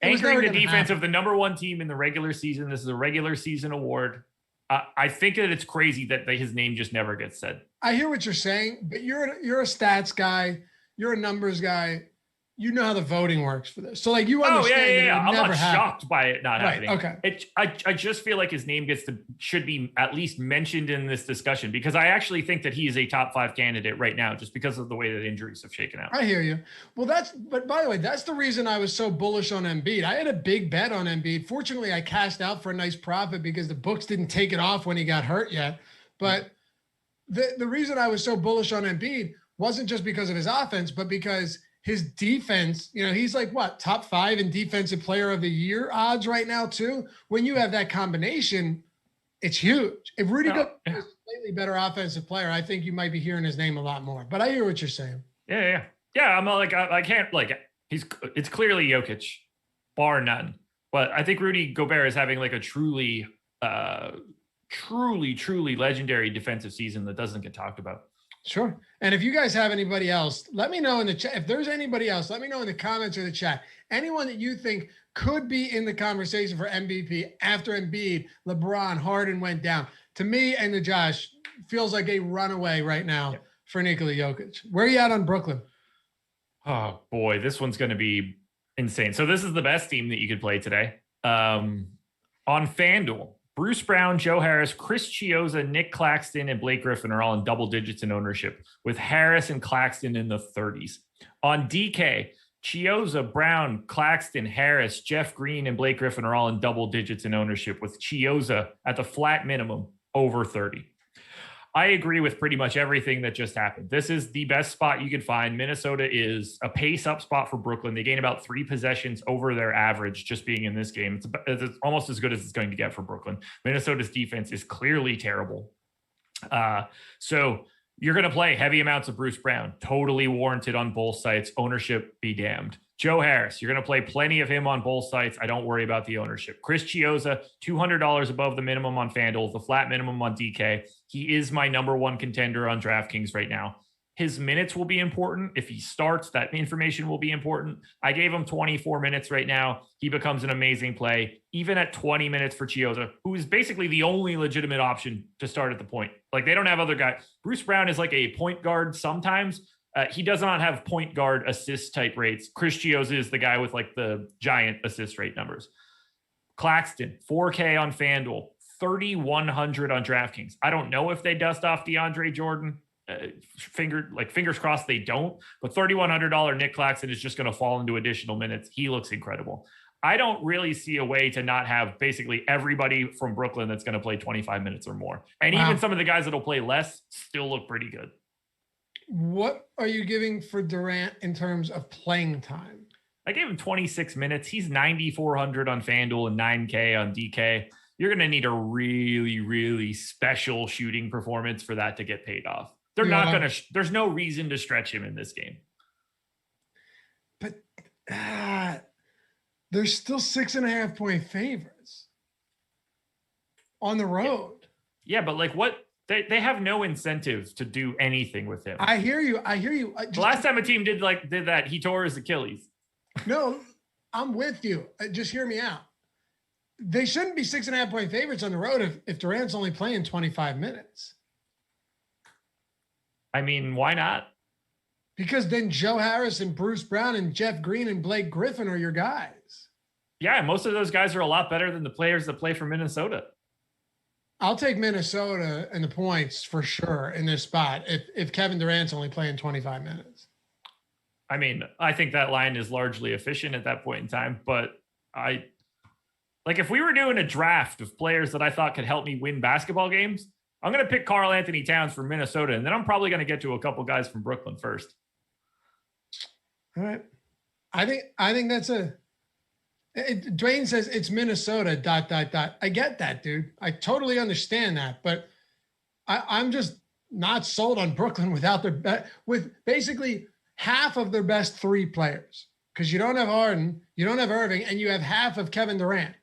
Anchoring the defense of the number one team in the regular season. This is a regular season award. I think that it's crazy that his name just never gets said. I hear what you're saying, but you're a stats guy. You're a numbers guy. You know how the voting works for this. So like you understand. Yeah. I'm not shocked by it not happening. Okay. I just feel like his name should be at least mentioned in this discussion because I actually think that he is a top 5 candidate right now just because of the way that injuries have shaken out. I hear you. Well, but by the way, that's the reason I was so bullish on Embiid. I had a big bet on Embiid. Fortunately, I cashed out for a nice profit because the books didn't take it off when he got hurt yet. But the reason I was so bullish on Embiid wasn't just because of his offense, but because his defense, he's like top 5 in defensive player of the year odds right now too. When you have that combination, it's huge. If Rudy Gobert is a slightly better offensive player, I think you might be hearing his name a lot more. But I hear what you're saying. Yeah. I'm like, I can't it's clearly Jokic, bar none. But I think Rudy Gobert is having like a truly legendary defensive season that doesn't get talked about. Sure. And if you guys have anybody else, let me know in the chat. If there's anybody else, let me know in the comments or the chat. Anyone that you think could be in the conversation for MVP after Embiid, LeBron, Harden went down. To me and to Josh, feels like a runaway right now for Nikola Jokic. Where are you at on Brooklyn? Oh, boy, this one's going to be insane. So this is the best team that you could play today. On FanDuel, Bruce Brown, Joe Harris, Chris Chiozza, Nick Claxton, and Blake Griffin are all in double digits in ownership, with Harris and Claxton in the 30s. On DK, Chiozza, Brown, Claxton, Harris, Jeff Green, and Blake Griffin are all in double digits in ownership, with Chiozza at the flat minimum over 30. I agree with pretty much everything that just happened. This is the best spot you could find. Minnesota is a pace-up spot for Brooklyn. They gain about 3 possessions over their average just being in this game. It's almost as good as it's going to get for Brooklyn. Minnesota's defense is clearly terrible. So you're going to play heavy amounts of Bruce Brown. Totally warranted on both sites. Ownership be damned. Joe Harris, you're going to play plenty of him on both sites. I don't worry about the ownership. Chris Chiozza, $200 above the minimum on FanDuel, the flat minimum on DK. He is my number 1 contender on DraftKings right now. His minutes will be important. If he starts, that information will be important. I gave him 24 minutes right now. He becomes an amazing play, even at 20 minutes for Chiozza, who is basically the only legitimate option to start at the point. Like, they don't have other guys. Bruce Brown is like a point guard sometimes. He does not have point guard assist type rates. Chris Chiozza is the guy with like the giant assist rate numbers. Claxton, 4K on FanDuel, 3,100 on DraftKings. I don't know if they dust off DeAndre Jordan. Fingers crossed they don't. But $3,100 Nick Claxton is just going to fall into additional minutes. He looks incredible. I don't really see a way to not have basically everybody from Brooklyn that's going to play 25 minutes or more. And even some of the guys that'll play less still look pretty good. What are you giving for Durant in terms of playing time? I gave him 26 minutes. He's 9,400 on FanDuel and 9K on DK. You're going to need a really, really special shooting performance for that to get paid off. They're not going to, there's no reason to stretch him in this game. But they're still 6.5 point favorites on the road. Yeah, but like what? They have no incentive to do anything with him. I hear you. The last time a team did that, he tore his Achilles. No, I'm with you. Just hear me out. They shouldn't be 6.5 point favorites on the road if Durant's only playing 25 minutes. I mean, why not? Because then Joe Harris and Bruce Brown and Jeff Green and Blake Griffin are your guys. Yeah, most of those guys are a lot better than the players that play for Minnesota. I'll take Minnesota and the points for sure in this spot if Kevin Durant's only playing 25 minutes. I mean, I think that line is largely efficient at that point in time, but if we were doing a draft of players that I thought could help me win basketball games, I'm going to pick Karl Anthony Towns from Minnesota, and then I'm probably going to get to a couple guys from Brooklyn first. All right. I think that's Dwayne says it's Minnesota, ... I get that, dude. I totally understand that, but I'm just not sold on Brooklyn with basically half of their best three players, because you don't have Harden, you don't have Irving, and you have half of Kevin Durant.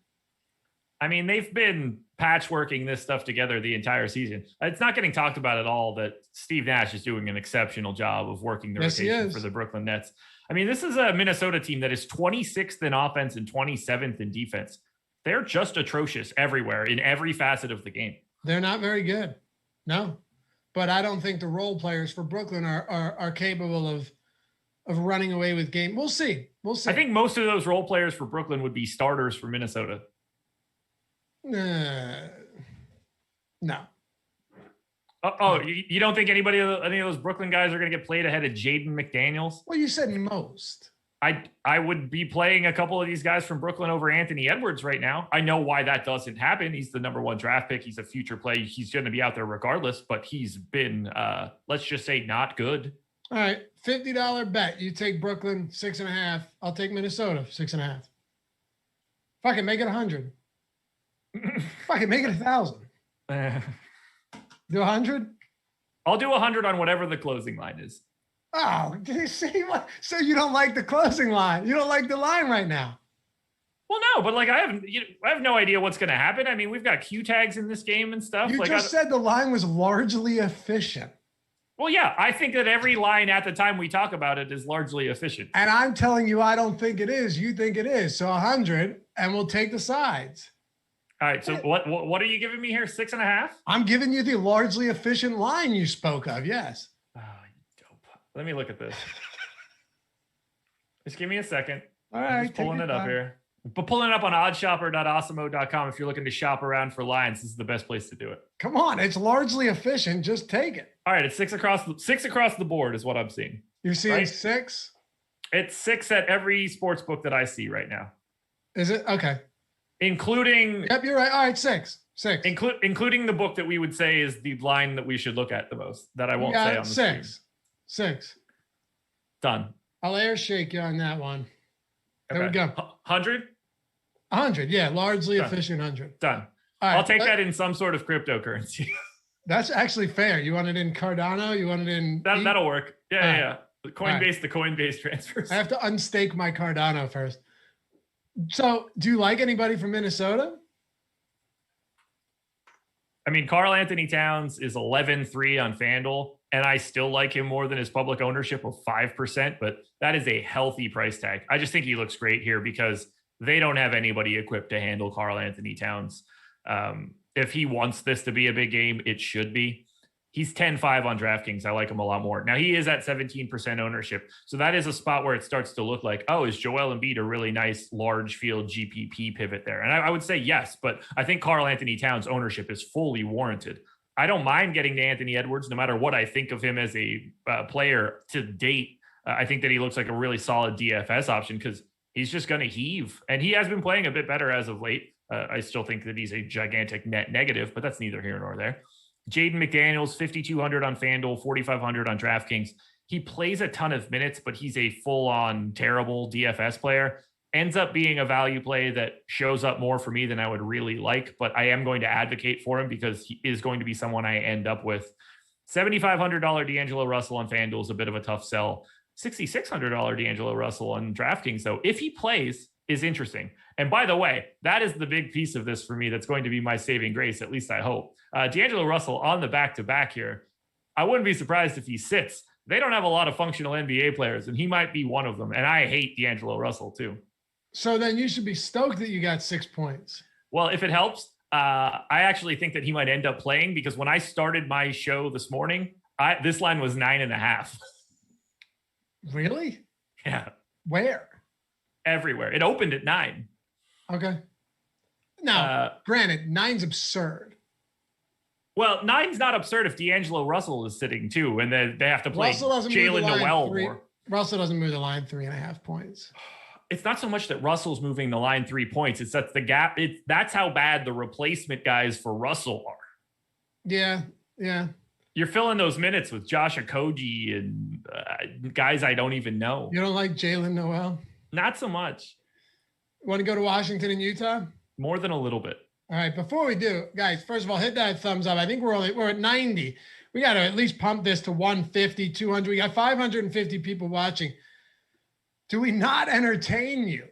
I mean, they've been patchworking this stuff together the entire season. It's not getting talked about at all that Steve Nash is doing an exceptional job of working the rotation for the Brooklyn Nets. I mean, this is a Minnesota team that is 26th in offense and 27th in defense. They're just atrocious everywhere in every facet of the game. They're not very good. No, but I don't think the role players for Brooklyn are capable of running away with game. We'll see. I think most of those role players for Brooklyn would be starters for Minnesota. No. You don't think any of those Brooklyn guys are going to get played ahead of Jaden McDaniels? Well, you said most. I would be playing a couple of these guys from Brooklyn over Anthony Edwards right now. I know why that doesn't happen. He's the number one draft pick. He's a future play. He's going to be out there regardless, but he's been, let's just say, not good. All right, $50 bet. You take Brooklyn 6.5. I'll take Minnesota 6.5. Fuck it, make it 100. Fuck it, make it 1,000. Do 100? I'll do 100 on whatever the closing line is. Oh, see what? So you don't like the closing line? You don't like the line right now? Well, no, but I have no idea what's going to happen. I mean, we've got Q tags in this game and stuff. You just said the line was largely efficient. Well, yeah, I think that every line at the time we talk about it is largely efficient. And I'm telling you, I don't think it is. You think it is. So 100, and we'll take the sides. All right. So what are you giving me here? 6.5? I'm giving you the largely efficient line you spoke of. Yes. Oh, you dope. Let me look at this. Just give me a second. All right. I'm just pulling it up here. But pulling it up on oddshopper.awesemo.com. If you're looking to shop around for lines, this is the best place to do it. Come on. It's largely efficient. Just take it. All right. It's six across the board is what I'm seeing. You're seeing 6? It's 6 at every sports book that I see right now. Is it? Okay. Including. Yep, you're right. All right, 6. Including the book that we would say is the line that we should look at the most, that I won't say on the 6. 6. Done. I'll air shake you on that one. There we go. 100? 100, yeah. Largely efficient 100. Done. Right, I'll take that in some sort of cryptocurrency. That's actually fair. You want it in Cardano? You want it in... That'll work. Yeah. The Coinbase transfers. I have to unstake my Cardano first. So, do you like anybody from Minnesota? I mean, Karl Anthony Towns is 11-3 on FanDuel, and I still like him more than his public ownership of 5%, but that is a healthy price tag. I just think he looks great here because they don't have anybody equipped to handle Karl Anthony Towns. If he wants this to be a big game, it should be. He's 10-5 on DraftKings. I like him a lot more. Now, he is at 17% ownership. So that is a spot where it starts to look like, oh, is Joel Embiid a really nice large field GPP pivot there? And I would say yes, but I think Karl Anthony Towns ownership is fully warranted. I don't mind getting to Anthony Edwards, no matter what I think of him as a player to date. I think that he looks like a really solid DFS option because he's just going to heave. And he has been playing a bit better as of late. I still think that he's a gigantic net negative, but that's neither here nor there. Jaden McDaniels, 5,200 on FanDuel, 4,500 on DraftKings. He plays a ton of minutes, but he's a full-on terrible DFS player. Ends up being a value play that shows up more for me than I would really like, but I am going to advocate for him because he is going to be someone I end up with. $7,500 D'Angelo Russell on FanDuel is a bit of a tough sell. $6,600 D'Angelo Russell on DraftKings, though, if he plays, is interesting. And by the way, that is the big piece of this for me that's going to be my saving grace, at least I hope. D'Angelo Russell on the back-to-back here. I wouldn't be surprised if he sits. They don't have a lot of functional NBA players, and he might be one of them. And I hate D'Angelo Russell, too. So then you should be stoked that you got 6 points. Well, if it helps, I actually think that he might end up playing because when I started my show this morning, this line was 9.5. Really? Yeah. Where? Everywhere. It opened at 9. Okay. Now, granted, 9's absurd. Well, 9's not absurd if D'Angelo Russell is sitting too, and then they have to play Jalen Noel more. Russell doesn't move the line 3.5 points. It's not so much that Russell's moving the line 3 points. It's that the gap. That's how bad the replacement guys for Russell are. Yeah. You're filling those minutes with Josh Okogie and guys I don't even know. You don't like Jalen Noel? Not so much. Want to go to Washington and Utah? More than a little bit. All right. Before we do, guys, first of all, hit that thumbs up. I think we're at 90. We got to at least pump this to 150, 200. We got 550 people watching. Do we not entertain you?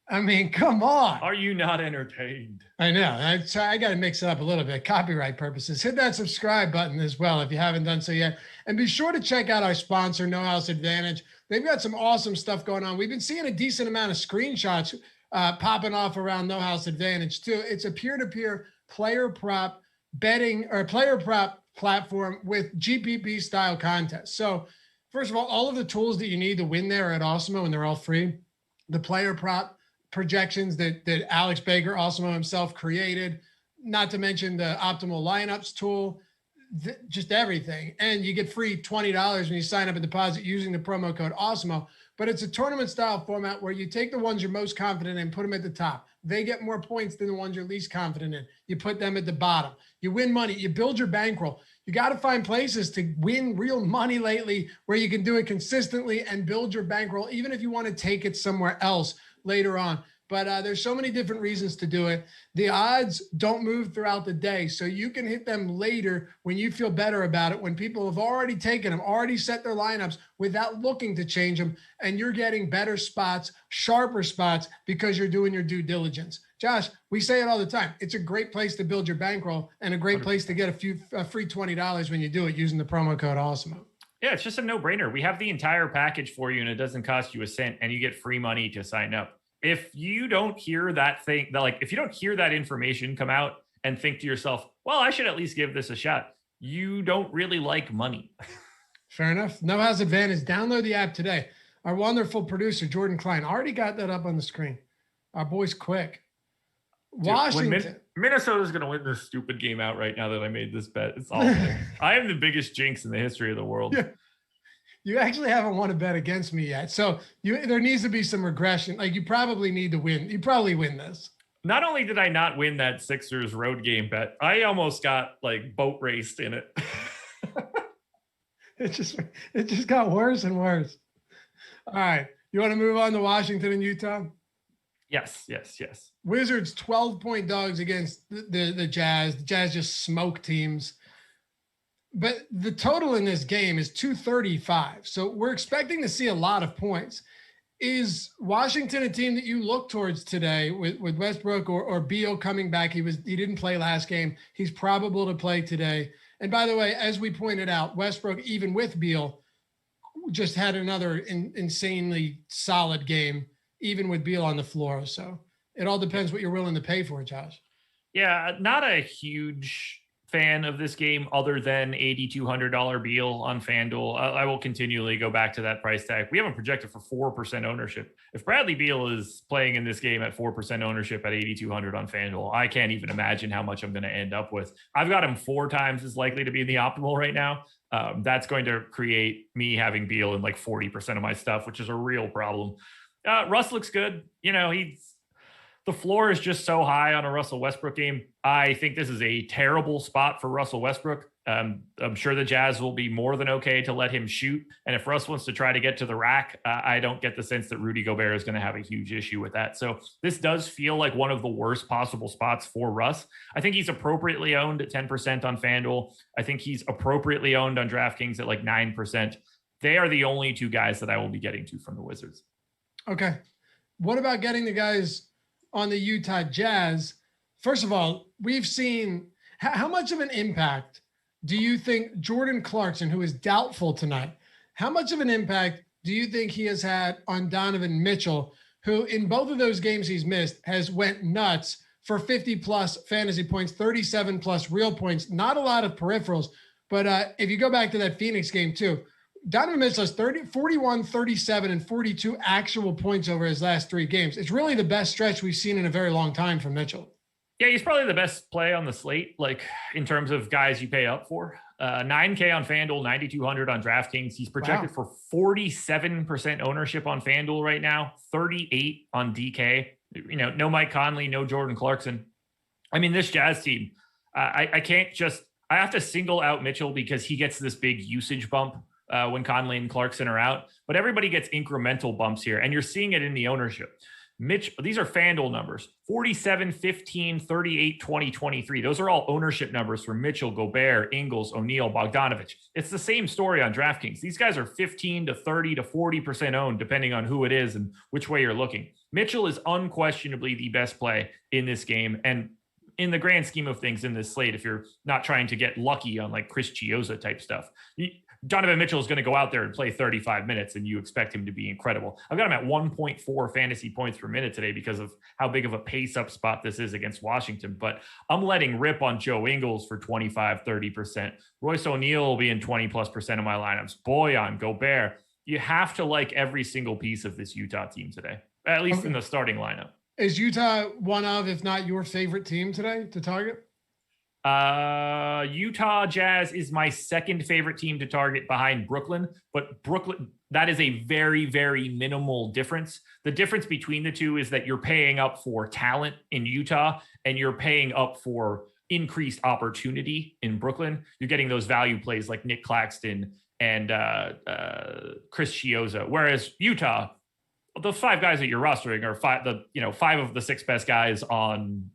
I mean, come on. Are you not entertained? I know. I got to mix it up a little bit. Copyright purposes. Hit that subscribe button as well if you haven't done so yet. And be sure to check out our sponsor, No House Advantage. They've got some awesome stuff going on. We've been seeing a decent amount of screenshots popping off around No House Advantage too. It's a peer-to-peer player prop betting or player prop platform with GPP style contests. So first of all of the tools that you need to win there are at Awesemo, and they're all free. The player prop projections that Alex Baker, Awesemo himself, created, not to mention the optimal lineups tool, just everything. And you get free $20 when you sign up and deposit using the promo code Awesemo. But it's a tournament style format where you take the ones you're most confident in, put them at the top. They get more points than the ones you're least confident in. You put them at the bottom. You win money. You build your bankroll. You got to find places to win real money lately where you can do it consistently and build your bankroll, even if you want to take it somewhere else later on. But there's so many different reasons to do it. The odds don't move throughout the day, so you can hit them later when you feel better about it, when people have already taken them, already set their lineups without looking to change them, and you're getting better spots, sharper spots, because you're doing your due diligence. Josh, we say it all the time. It's a great place to build your bankroll and a great place to get a free $20 when you do it using the promo code Awesemo. Yeah, it's just a no-brainer. We have the entire package for you, and it doesn't cost you a cent, and you get free money to sign up. If you don't hear that thing, if you don't hear that information come out and think to yourself, well, I should at least give this a shot, you don't really like money. Fair enough. No House Advantage. Download the app today. Our wonderful producer, Jordan Klein, already got that up on the screen. Our boy's quick. Dude, Washington. Minnesota's going to win this stupid game out right now that I made this bet. It's awful. I am the biggest jinx in the history of the world. Yeah. You actually haven't won a bet against me yet. So there needs to be some regression. Like you probably need to win. You probably win this. Not only did I not win that Sixers road game bet, I almost got boat raced in it. It just got worse and worse. All right. You want to move on to Washington and Utah? Yes. Wizards 12-point dogs against the Jazz. The Jazz just smoke teams. But the total in this game is 235. So we're expecting to see a lot of points. Is Washington a team that you look towards today with Westbrook or Beal coming back? He didn't play last game. He's probable to play today. And by the way, as we pointed out, Westbrook, even with Beal, just had another insanely solid game, even with Beal on the floor. So it all depends what you're willing to pay for, Josh. Yeah, not a huge fan of this game other than $8,200 Beal on FanDuel. I will continually go back to that price tag. We haven't projected for 4% ownership. If Bradley Beal is playing in this game at 4% ownership at $8,200 on FanDuel, I can't even imagine how much I'm going to end up with. I've got him 4 times as likely to be in the optimal right now. That's going to create me having Beal in 40% of my stuff, which is a real problem. Russ looks good. The floor is just so high on a Russell Westbrook game. I think this is a terrible spot for Russell Westbrook. I'm sure the Jazz will be more than okay to let him shoot. And if Russ wants to try to get to the rack, I don't get the sense that Rudy Gobert is going to have a huge issue with that. So this does feel like one of the worst possible spots for Russ. I think he's appropriately owned at 10% on FanDuel. I think he's appropriately owned on DraftKings at like 9%. They are the only two guys that I will be getting to from the Wizards. Okay. What about getting the guys on the Utah Jazz? First of all, we've seen how much of an impact do you think Jordan Clarkson, who is doubtful tonight, how much of an impact do you think he has had on Donovan Mitchell, who in both of those games he's missed has went nuts for 50 plus fantasy points, 37 plus real points, not a lot of peripherals. But if you go back to that Phoenix game too, Donovan Mitchell has 41, 37, and 42 actual points over his last three games. It's really the best stretch we've seen in a very long time from Mitchell. Yeah, he's probably the best play on the slate, like in terms of guys you pay up for. 9K on FanDuel, 9,200 on DraftKings. He's projected for 47% ownership on FanDuel right now, 38 on DK. No Mike Conley, no Jordan Clarkson. I mean, this Jazz team, I have to single out Mitchell because he gets this big usage bump when Conley and Clarkson are out, but everybody gets incremental bumps here, and you're seeing it in the ownership. These are FanDuel numbers, 47, 15, 38, 20, 23. Those are all ownership numbers for Mitchell, Gobert, Ingles, O'Neal, Bogdanovich. It's the same story on DraftKings. These guys are 15 to 30 to 40% owned, depending on who it is and which way you're looking. Mitchell is unquestionably the best play in this game. And in the grand scheme of things in this slate, if you're not trying to get lucky on like Chris Chiozza type stuff, Donovan Mitchell is going to go out there and play 35 minutes and you expect him to be incredible. I've got him at 1.4 fantasy points per minute today because of how big of a pace up spot this is against Washington. But I'm letting rip on Joe Ingles for 25, 30%. Royce O'Neal will be in 20 plus percent of my lineups. Boyan, Gobert. You have to like every single piece of this Utah team today, at least in the starting lineup. Is Utah one of, if not your favorite team today to target? Utah Jazz is my second favorite team to target behind Brooklyn, but Brooklyn, that is a very, very minimal difference. The difference between the two is that you're paying up for talent in Utah and you're paying up for increased opportunity in Brooklyn. You're getting those value plays like Nick Claxton and Chris Chiozza, whereas Utah, the five guys that you're rostering are five of the six best guys on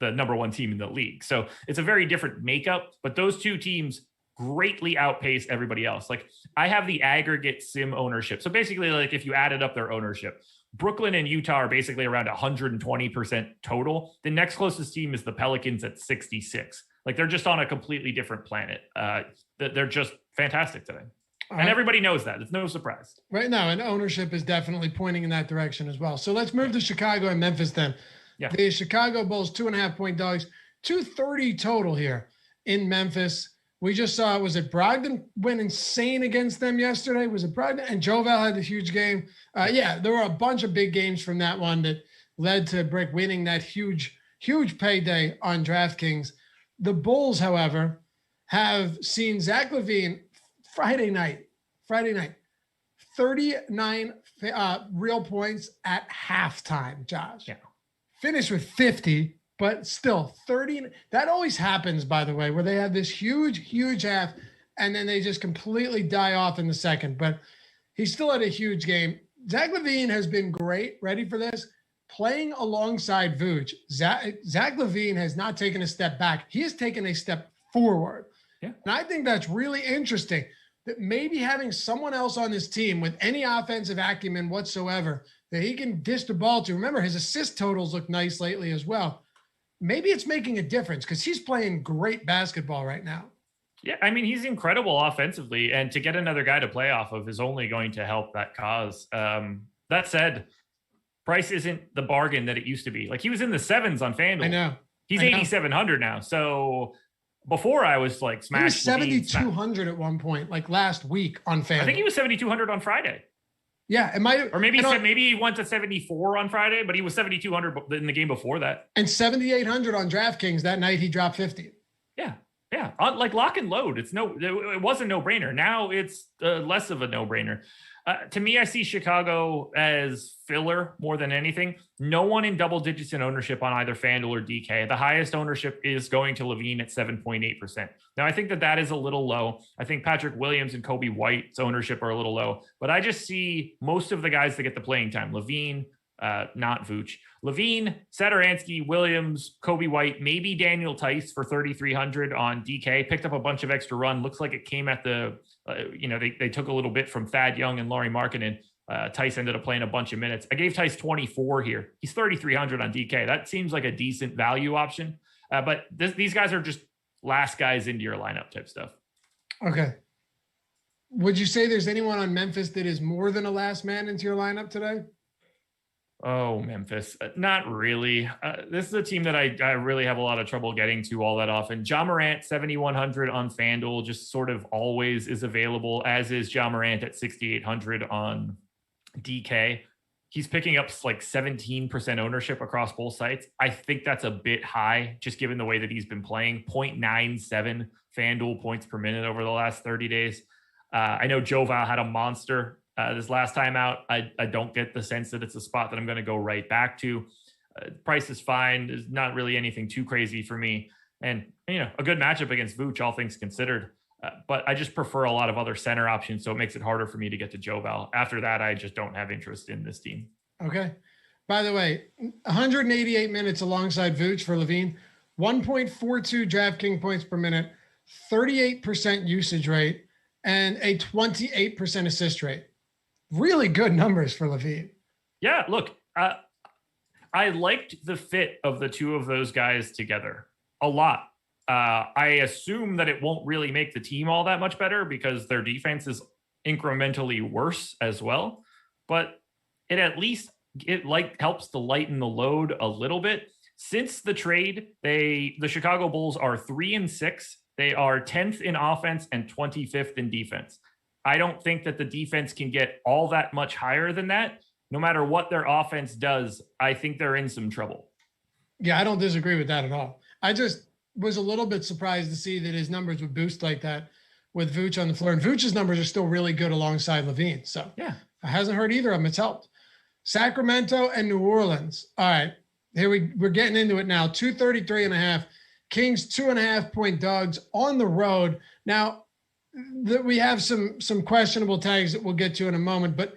the number one team in the league. So it's a very different makeup, but those two teams greatly outpace everybody else. Like I have the aggregate sim ownership. So basically like if you added up their ownership, Brooklyn and Utah are basically around 120% total. The next closest team is the Pelicans at 66. Like they're just on a completely different planet. They're just fantastic today. And everybody knows that. It's no surprise. Right now, and ownership is definitely pointing in that direction as well. So let's move to Chicago and Memphis then. Yeah. The Chicago Bulls, 2.5-point dogs, 230 total here in Memphis. We just saw, was it Brogdon went insane against them yesterday? Was it Brogdon? And Jovel had a huge game. There were a bunch of big games from that one that led to Brick winning that huge payday on DraftKings. The Bulls, however, have seen Zach LaVine Friday night, 39 real points at halftime, Josh. Yeah. Finished with 50, but still 30. That always happens, by the way, where they have this huge half and then they just completely die off in the second. But he still had a huge game. Zach LaVine has been great. Ready for this? Playing alongside Vooch. Zach LaVine has not taken a step back. He has taken a step forward. Yeah. And I think that's really interesting that maybe having someone else on this team with any offensive acumen whatsoever that he can dish the ball to. Remember, his assist totals look nice lately as well. Maybe it's making a difference because he's playing great basketball right now. Yeah, I mean, he's incredible offensively, and to get another guy to play off of is only going to help that cause. That said, price isn't the bargain that it used to be. Like, he was in the sevens on FanDuel. I know. He's 8,700 now. So before I was like smashed. He was 7,200 at one point, like last week on FanDuel. I think he was 7,200 on Friday. Yeah, it might have, or maybe he went to 74 on Friday, but he was 7,200 in the game before that. And 7,800 on DraftKings that night. He dropped 50. Yeah. Like lock and load. It was a no brainer. Now it's less of a no brainer. To me, I see Chicago as filler more than anything. No one in double digits in ownership on either FanDuel or DK. The highest ownership is going to Levine at 7.8%. Now, I think that is a little low. I think Patrick Williams and Kobe White's ownership are a little low, but I just see most of the guys that get the playing time. Levine, not Vooch. Levine, Satoransky, Williams, Kobe White, maybe Daniel Tice for 3,300 on DK. Picked up a bunch of extra run. Looks like it came at the, they took a little bit from Thad Young and Lauri Markkanen. Tice ended up playing a bunch of minutes. I gave Tice 24 here. He's 3,300 on DK. That seems like a decent value option. But these guys are just last guys into your lineup type stuff. Okay. Would you say there's anyone on Memphis that is more than a last man into your lineup today? Oh, Memphis. Not really. This is a team that I really have a lot of trouble getting to all that often. Ja Morant, 7,100 on FanDuel, just sort of always is available, as is Ja Morant at 6,800 on DK. He's picking up like 17% ownership across both sites. I think that's a bit high, just given the way that he's been playing. 0.97 FanDuel points per minute over the last 30 days. I know Joval had a monster this last time out. I don't get the sense that it's a spot that I'm going to go right back to. Price is fine. There's not really anything too crazy for me. And, a good matchup against Vooch, all things considered. But I just prefer a lot of other center options, so it makes it harder for me to get to Joval. After that, I just don't have interest in this team. Okay. By the way, 188 minutes alongside Vooch for Levine, 1.42 DraftKings points per minute, 38% usage rate, and a 28% assist rate. Really good numbers for Levine. Yeah, look, I liked the fit of the two of those guys together a lot. I assume that it won't really make the team all that much better because their defense is incrementally worse as well. But it at least helps to lighten the load a little bit. Since the trade, the Chicago Bulls are 3-6. They are 10th in offense and 25th in defense. I don't think that the defense can get all that much higher than that. No matter what their offense does, I think they're in some trouble. Yeah, I don't disagree with that at all. I just was a little bit surprised to see that his numbers would boost like that with Vooch on the floor. And Vooch's numbers are still really good alongside Levine. So yeah, it hasn't hurt either of them. It's helped. Sacramento and New Orleans. All right, here we're getting into it now. 233.5. Kings 2.5 point dogs on the road. Now, we have some questionable tags that we'll get to in a moment, but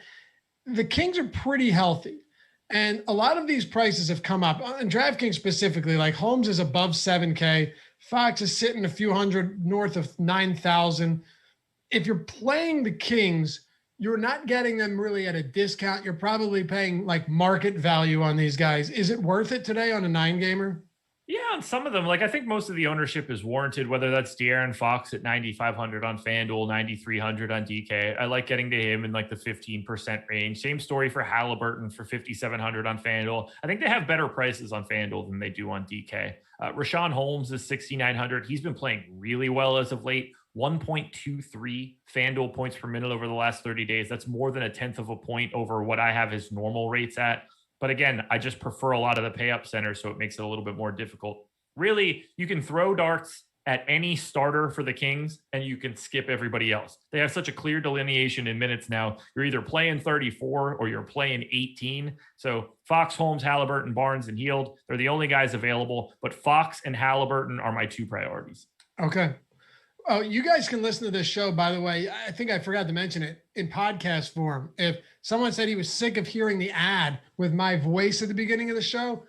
the Kings are pretty healthy. And a lot of these prices have come up. On DraftKings specifically, like Holmes is above 7K. Fox is sitting a few hundred north of 9,000. If you're playing the Kings, you're not getting them really at a discount. You're probably paying like market value on these guys. Is it worth it today on a 9-gamer? Yeah, on some of them, I think most of the ownership is warranted, whether that's De'Aaron Fox at 9,500 on FanDuel, 9,300 on DK. I like getting to him in like the 15% range. Same story for Halliburton for 5,700 on FanDuel. I think they have better prices on FanDuel than they do on DK. Rashawn Holmes is 6,900. He's been playing really well as of late. 1.23 FanDuel points per minute over the last 30 days. That's more than a tenth of a point over what I have his normal rates at. But again, I just prefer a lot of the pay up centers, so it makes it a little bit more difficult. Really, you can throw darts at any starter for the Kings and you can skip everybody else. They have such a clear delineation in minutes now. You're either playing 34 or you're playing 18. So Fox, Holmes, Halliburton, Barnes, and Hield, they're the only guys available. But Fox and Halliburton are my two priorities. Okay. Oh, you guys can listen to this show, by the way. I think I forgot to mention it in podcast form. If someone said he was sick of hearing the ad with my voice at the beginning of the show,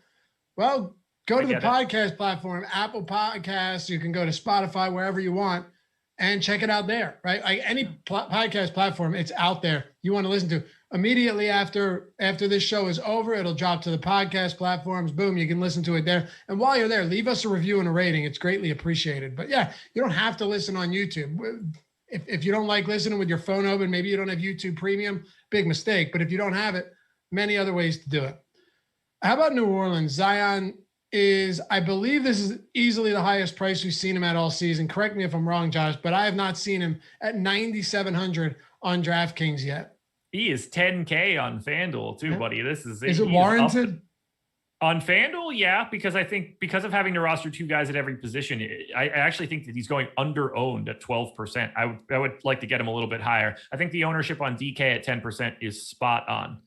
well, go to the podcast platform, Apple Podcasts. You can go to Spotify, wherever you want, and check it out there, right? Like any podcast platform, it's out there. You want to listen to immediately after this show is over, it'll drop to the podcast platforms. Boom, you can listen to it there. And while you're there, leave us a review and a rating. It's greatly appreciated. But yeah, you don't have to listen on YouTube. If you don't like listening with your phone open, maybe you don't have YouTube Premium, big mistake. But if you don't have it, many other ways to do it. How about New Orleans? Zion is, I believe this is easily the highest price we've seen him at all season. Correct me if I'm wrong, Josh, but I have not seen him at 9,700 on DraftKings yet. He is 10K on FanDuel too, buddy. This is it warranted? On FanDuel, yeah, because I think because of having to roster two guys at every position, I actually think that he's going under owned at 12%. I would like to get him a little bit higher. I think the ownership on DK at 10% is spot on.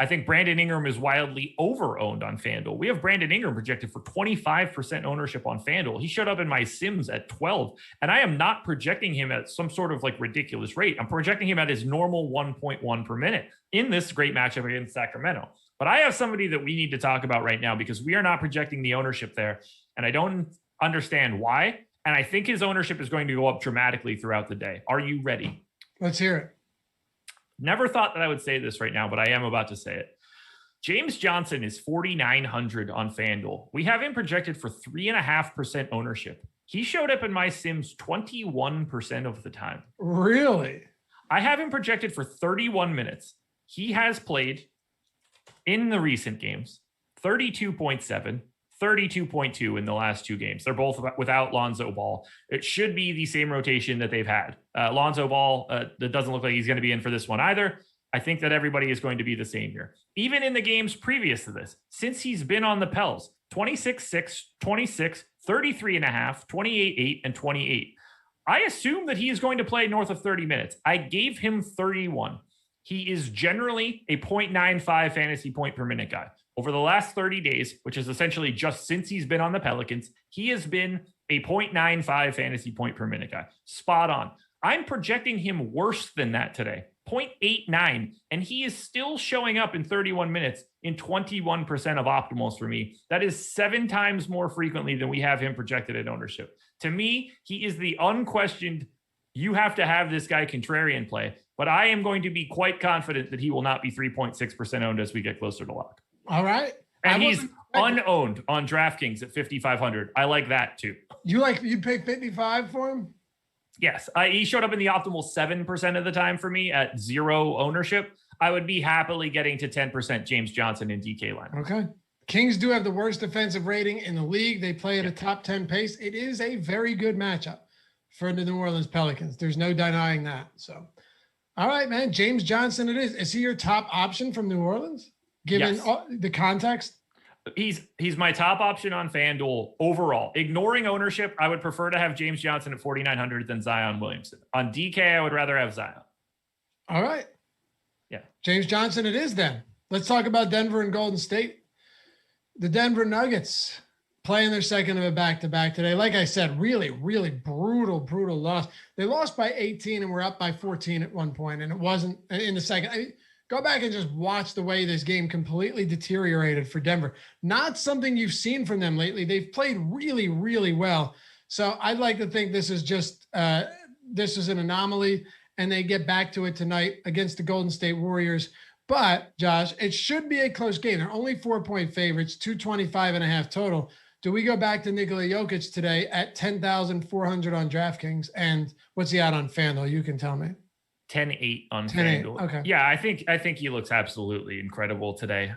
I think Brandon Ingram is wildly over-owned on FanDuel. We have Brandon Ingram projected for 25% ownership on FanDuel. He showed up in my Sims at 12, and I am not projecting him at some sort of like ridiculous rate. I'm projecting him at his normal 1.1 per minute in this great matchup against Sacramento. But I have somebody that we need to talk about right now because we are not projecting the ownership there, and I don't understand why. And I think his ownership is going to go up dramatically throughout the day. Are you ready? Let's hear it. Never thought that I would say this right now, but I am about to say it. James Johnson is 4,900 on FanDuel. We have him projected for 3.5% ownership. He showed up in my Sims 21% of the time. Really? I have him projected for 31 minutes. He has played in the recent games 32.7, 32.2 in the last two games. They're both without Lonzo Ball. It should be the same rotation that they've had. Lonzo Ball, that doesn't look like he's going to be in for this one either. I think that everybody is going to be the same here. Even in the games previous to this, since he's been on the Pels, 26-6, 26, 33.5, 28-8, and 28. I assume that he is going to play north of 30 minutes. I gave him 31. He is generally a 0.95 fantasy point per minute guy. Over the last 30 days, which is essentially just since he's been on the Pelicans, he has been a 0.95 fantasy point per minute guy. Spot on. I'm projecting him worse than that today, 0.89, and he is still showing up in 31 minutes in 21% of optimals for me. That is 7 times more frequently than we have him projected at ownership. To me, he is the unquestioned, you have to have this guy contrarian play, but I am going to be quite confident that he will not be 3.6% owned as we get closer to lock. All right. And he's unowned on DraftKings at 5,500. I like that too. You'd pay 55 for him? Yes. He showed up in the optimal 7% of the time for me at 0 ownership. I would be happily getting to 10% James Johnson in DK line. Okay. Kings do have the worst defensive rating in the league. They play at a top 10 pace. It is a very good matchup for the New Orleans Pelicans. There's no denying that. So, all right, man. James Johnson it is. Is he your top option from New Orleans? Given the context? He's my top option on FanDuel overall. Ignoring ownership, I would prefer to have James Johnson at 4,900 than Zion Williamson. On DK, I would rather have Zion. All right. Yeah. James Johnson it is then. Let's talk about Denver and Golden State. The Denver Nuggets playing their second of a back-to-back today. Like I said, really, really brutal loss. They lost by 18 and were up by 14 at one point, and it wasn't in the second. Go back and just watch the way this game completely deteriorated for Denver. Not something you've seen from them lately. They've played really, really well. So I'd like to think this is just this is an anomaly, and they get back to it tonight against the Golden State Warriors. But, Josh, it should be a close game. They're only 4-point favorites, 225.5 total. Do we go back to Nikola Jokic today at 10,400 on DraftKings? And what's he out on FanDuel? You can tell me. 10-8 on FanDuel. Okay. Yeah, I think he looks absolutely incredible today.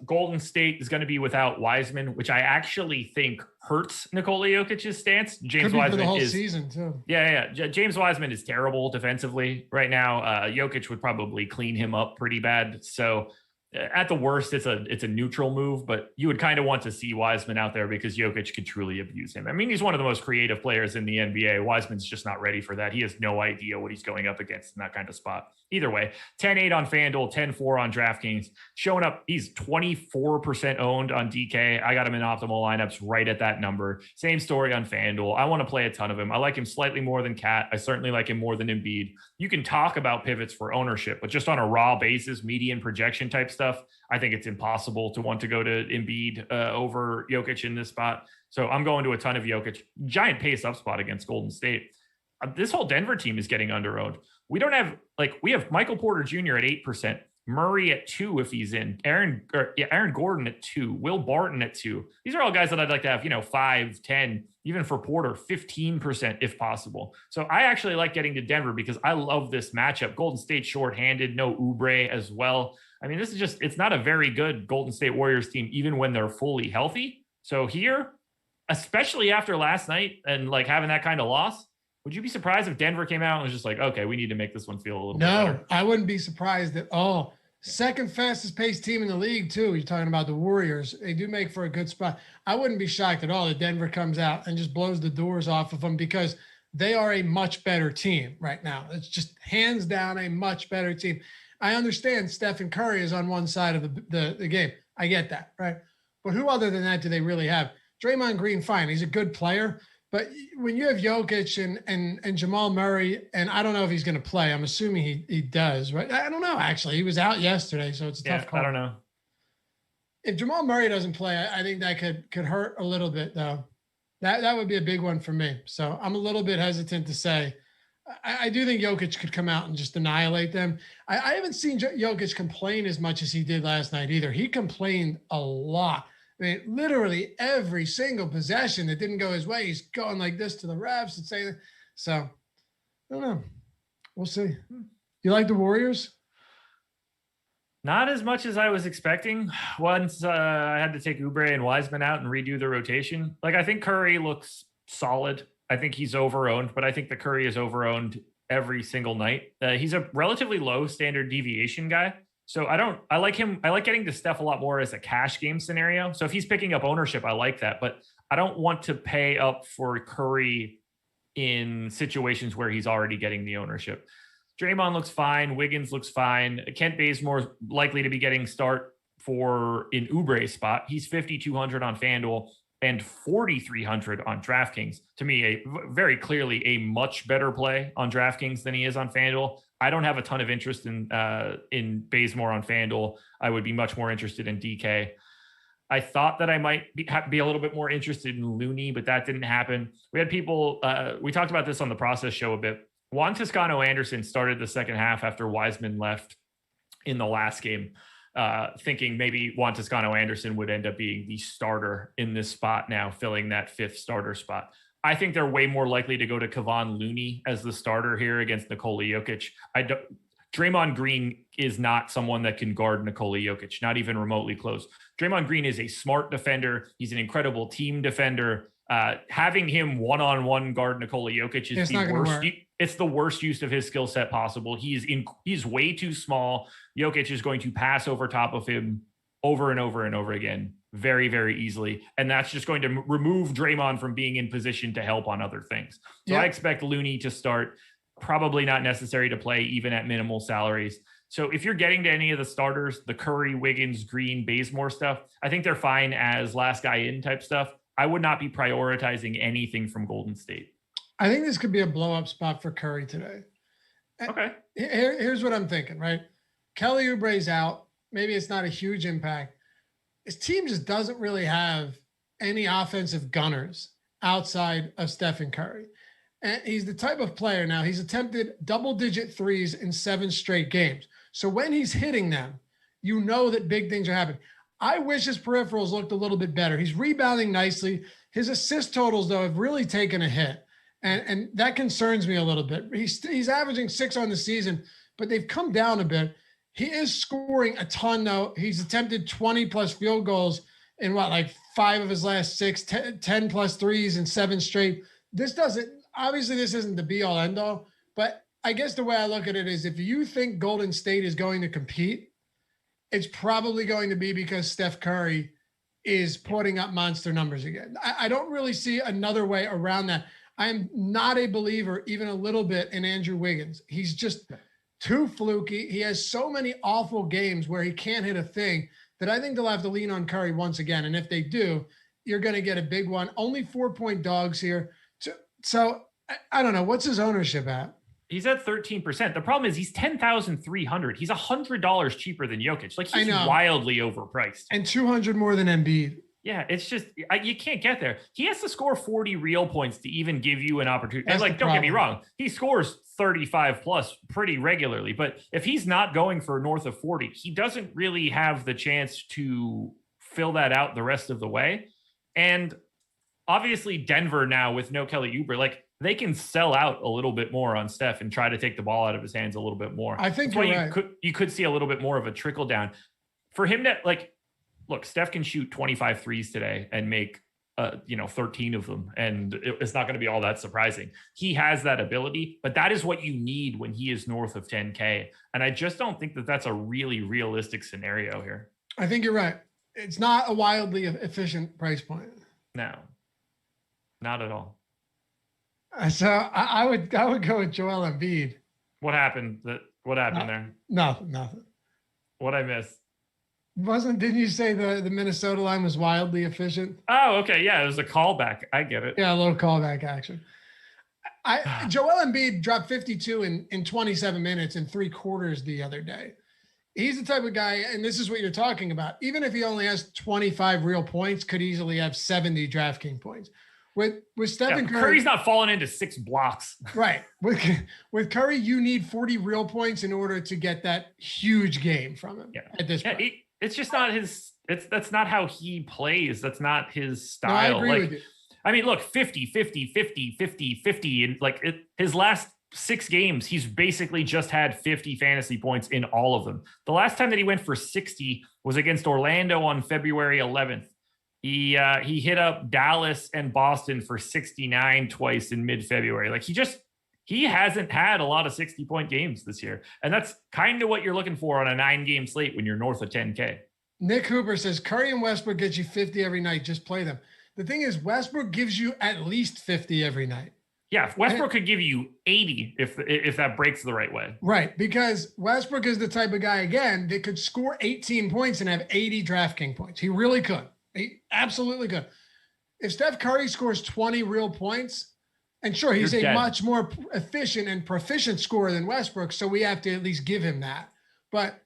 Golden State is going to be without Wiseman, which I actually think hurts Nikola Jokic's stance. James Wiseman for the whole season too. Yeah. James Wiseman is terrible defensively right now. Jokic would probably clean him up pretty bad. So at the worst, it's a neutral move, but you would kind of want to see Wiseman out there because Jokic could truly abuse him. I mean, he's one of the most creative players in the NBA. Wiseman's just not ready for that. He has no idea what he's going up against in that kind of spot. Either way, 10-8 on FanDuel, 10-4 on DraftKings. Showing up, he's 24% owned on DK. I got him in optimal lineups right at that number. Same story on FanDuel. I want to play a ton of him. I like him slightly more than Cat. I certainly like him more than Embiid. You can talk about pivots for ownership, but just on a raw basis, median projection type stuff, I think it's impossible to want to go to Embiid over Jokic in this spot. So I'm going to a ton of Jokic. Giant pace up spot against Golden State. This whole Denver team is getting under-owned. We have Michael Porter Jr. at 8%, Murray at 2 if he's in, Aaron Gordon at 2, Will Barton at 2. These are all guys that I'd like to have, 5, 10, even for Porter, 15% if possible. So I actually like getting to Denver because I love this matchup. Golden State shorthanded, no Oubre as well. I mean, this is it's not a very good Golden State Warriors team, even when they're fully healthy. So here, especially after last night and having that kind of loss, would you be surprised if Denver came out and was just like, okay, we need to make this one feel a little bit better? No, I wouldn't be surprised at all. Second fastest paced team in the league too. You're talking about the Warriors. They do make for a good spot. I wouldn't be shocked at all that Denver comes out and just blows the doors off of them because they are a much better team right now. It's just hands down a much better team. I understand Stephen Curry is on one side of the game. I get that, right? But who other than that do they really have? Draymond Green, fine. He's a good player. But when you have Jokic and Jamal Murray, and I don't know if he's going to play. I'm assuming he does, right? I don't know, actually. He was out yesterday, so it's a tough call. I don't know. If Jamal Murray doesn't play, I think that could hurt a little bit, though. That would be a big one for me. So I'm a little bit hesitant to say. I do think Jokic could come out and just annihilate them. I haven't seen Jokic complain as much as he did last night either. He complained a lot. I mean, literally every single possession that didn't go his way, he's going like this to the refs and saying, so I don't know. We'll see. You like the Warriors? Not as much as I was expecting. Once I had to take Oubre and Wiseman out and redo the rotation. Like, I think Curry looks solid. I think he's overowned, but I think the Curry is overowned every single night. He's a relatively low standard deviation guy. So I like him. I like getting to Steph a lot more as a cash game scenario. So if he's picking up ownership, I like that, but I don't want to pay up for Curry in situations where he's already getting the ownership. Draymond looks fine. Wiggins looks fine. Kent Bazemore likely to be getting start for in Oubre's spot. He's 5,200 on FanDuel and 4,300 on DraftKings. To me, very clearly a much better play on DraftKings than he is on FanDuel. I don't have a ton of interest in Bazemore on FanDuel. I would be much more interested in DK. I thought that I might be a little bit more interested in Looney, but that didn't happen. We had people, we talked about this on the process show a bit. Juan Toscano-Anderson started the second half after Wiseman left in the last game, thinking maybe Juan Toscano-Anderson would end up being the starter in this spot now, filling that fifth starter spot. I think they're way more likely to go to Kevon Looney as the starter here against Nikola Jokic. Draymond Green is not someone that can guard Nikola Jokic, not even remotely close. Draymond Green is a smart defender. He's an incredible team defender. Having him one-on-one guard Nikola Jokic is the worst. It's the worst use of his skill set possible. He's way too small. Jokic is going to pass over top of him over and over and over again very, very easily. And that's just going to remove Draymond from being in position to help on other things. So I expect Looney to start, probably not necessary to play even at minimal salaries. So if you're getting to any of the starters, the Curry, Wiggins, Green, Bazemore stuff, I think they're fine as last guy in type stuff. I would not be prioritizing anything from Golden State. I think this could be a blow up spot for Curry today. Okay. Here's what I'm thinking, right? Kelly Oubre's out. Maybe it's not a huge impact. His team just doesn't really have any offensive gunners outside of Stephen Curry. And he's the type of player now, he's attempted double-digit threes in 7 straight games. So when he's hitting them, you know that big things are happening. I wish his peripherals looked a little bit better. He's rebounding nicely. His assist totals, though, have really taken a hit. And that concerns me a little bit. He's averaging 6 on the season, but they've come down a bit. He is scoring a ton, though. He's attempted 20-plus field goals in, 5 of his last 6, 10-plus threes in 7 straight. This isn't the be-all, end-all, but I guess the way I look at it is if you think Golden State is going to compete, it's probably going to be because Steph Curry is putting up monster numbers again. I don't really see another way around that. I'm not a believer even a little bit in Andrew Wiggins. He's just too fluky. He has so many awful games where he can't hit a thing that I think they'll have to lean on Curry once again. And if they do, you're going to get a big one. Only 4-point dogs here. So I don't know. What's his ownership at? He's at 13%. The problem is he's 10,300. He's $100 cheaper than Jokic. Like, he's wildly overpriced. And 200 more than Embiid. Yeah, it's just, you can't get there. He has to score 40 real points to even give you an opportunity. That's and don't get me wrong. He scores 35 plus pretty regularly, but if he's not going for north of 40, he doesn't really have the chance to fill that out the rest of the way. And obviously Denver now with no Kelly Oubre, they can sell out a little bit more on Steph and try to take the ball out of his hands a little bit more. I think you could see a little bit more of a trickle down for him to look, Steph can shoot 25 threes today and make 13 of them, and it's not going to be all that surprising. He has that ability, but that is what you need when he is north of 10K. And I just don't think that that's a really realistic scenario here. I think you're right. It's not a wildly efficient price point. No, not at all. So I would go with Joel Embiid. What happened? What happened there? Nothing. What I missed? Didn't you say the Minnesota line was wildly efficient? Oh, okay. Yeah, it was a callback. I get it. Yeah, a little callback action. Joel Embiid dropped 52 in 27 minutes and 3/4 the other day. He's the type of guy, and this is what you're talking about. Even if he only has 25 real points, could easily have 70 DraftKings points. With Stephen Curry, Curry's not falling into 6 blocks. Right. With Curry, you need 40 real points in order to get that huge game from him at this point. It's just not his. That's not how he plays. That's not his style. No, I agree with you. I mean, look, 50, 50, 50, 50, 50. And his last 6 games, he's basically just had 50 fantasy points in all of them. The last time that he went for 60 was against Orlando on February 11th. He hit up Dallas and Boston for 69 twice in mid-February. He hasn't had a lot of 60-point games this year. And that's kind of what you're looking for on a 9-game slate when you're north of 10K. Nick Hooper says, Curry and Westbrook get you 50 every night. Just play them. The thing is, Westbrook gives you at least 50 every night. Yeah, Westbrook could give you 80 if that breaks the right way. Right, because Westbrook is the type of guy, again, that could score 18 points and have 80 DraftKings points. He really could. He absolutely could. If Steph Curry scores 20 real points, and sure, he's a much more efficient and proficient scorer than Westbrook, so we have to at least give him that. But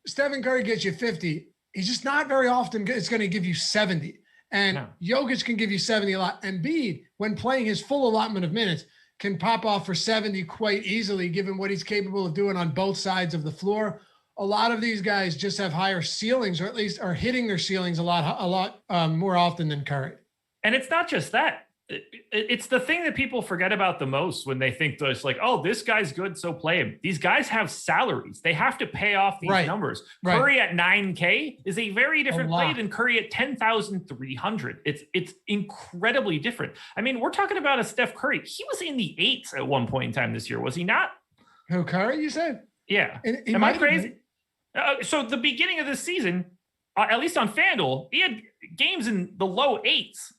Stephen Curry gets you 50. He's just not very often it's going to give you 70. And Jokic can give you 70 a lot. Embiid, when playing his full allotment of minutes, can pop off for 70 quite easily, given what he's capable of doing on both sides of the floor. A lot of these guys just have higher ceilings, or at least are hitting their ceilings a lot more often than Curry. And it's not just that. It's the thing that people forget about the most when they think it's like, oh, this guy's good, so play him. These guys have salaries. They have to pay off these numbers. Right. Curry at 9K is a very different play than Curry at 10,300. It's incredibly different. I mean, we're talking about a Steph Curry. He was in the 8s at one point in time this year, was he not? Who, Curry, you said? Yeah. Am I crazy? So the beginning of this season, at least on FanDuel, he had games in the low 8s.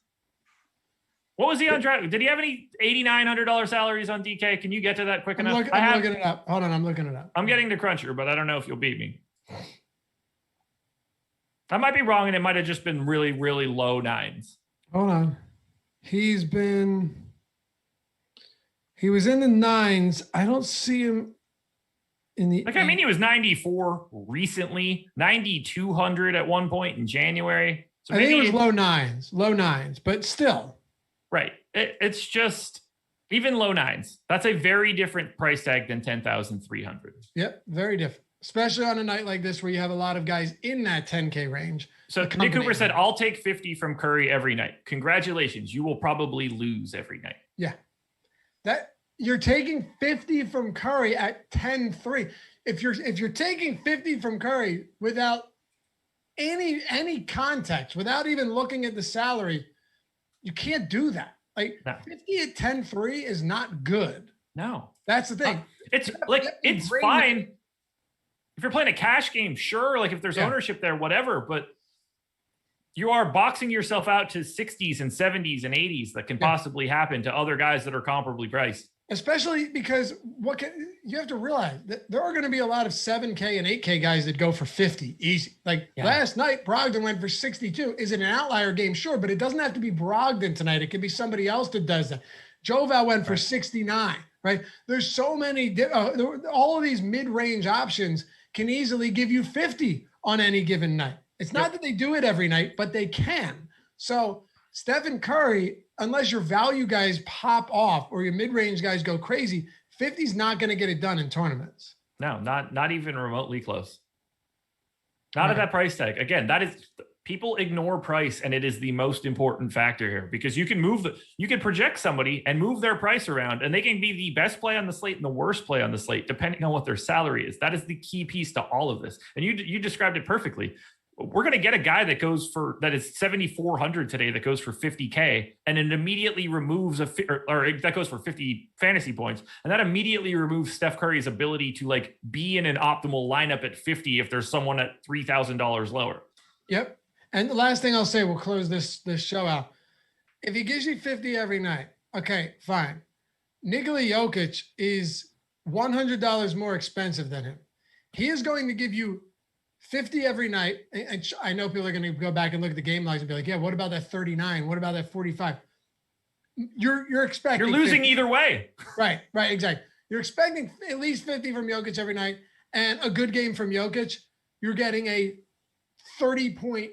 What was he on draft? Did he have any $8,900 salaries on DK? Can you get to that quick enough? I'm looking it up. Hold on, I'm looking it up. I'm getting to Cruncher, but I don't know if you'll beat me. I might be wrong, and it might have just been really, really low 9s. Hold on. He was in the 9s. I don't see him in the. I mean, he was 94 recently, 9,200 at one point in January. So I think it was low nines, but still. Right. It's just even low 9s. That's a very different price tag than 10,300. Yep. Very different, especially on a night like this where you have a lot of guys in that 10K range. So Nick Cooper said, I'll take 50 from Curry every night. Congratulations. You will probably lose every night. Yeah. That you're taking 50 from Curry at 10-3. If you're taking 50 from Curry without any context, without even looking at the salary, you can't do that. 50 at 10-3 is not good. No. That's the thing. It's fine. If you're playing a cash game, sure. If there's ownership there, whatever. But you are boxing yourself out to 60s and 70s and 80s that can possibly happen to other guys that are comparably priced. Especially because you have to realize that there are going to be a lot of 7K and 8K guys that go for 50 easy. Last night, Brogdon went for 62. Is it an outlier game? Sure, but it doesn't have to be Brogdon tonight. It could be somebody else that does that. Joval went for 69, right? There's so many, all of these mid-range options can easily give you 50 on any given night. It's not that they do it every night, but they can. So Stephen Curry, unless your value guys pop off or your mid-range guys go crazy, 50's not going to get it done in tournaments. No, not even remotely close. Not at that price tag. Again, that is, people ignore price, and it is the most important factor here, because you can you can project somebody and move their price around, and they can be the best play on the slate and the worst play on the slate, depending on what their salary is. That is the key piece to all of this. And you described it perfectly. we're going to get a guy that is 7,400 today that goes for 50K, and it immediately removes or that goes for 50 fantasy points. And that immediately removes Steph Curry's ability to like be in an optimal lineup at 50 if there's someone at $3,000 lower. Yep. And the last thing I'll say, we'll close this show out. If he gives you 50 every night, okay, fine. Nikola Jokic is $100 more expensive than him. He is going to give you 50 every night. And I know people are going to go back and look at the game logs and be like, yeah, what about that 39? What about that 45? You're expecting. You're losing 50. Either way. Right, exactly. You're expecting at least 50 from Jokic every night, and a good game from Jokic. You're getting a 30-point,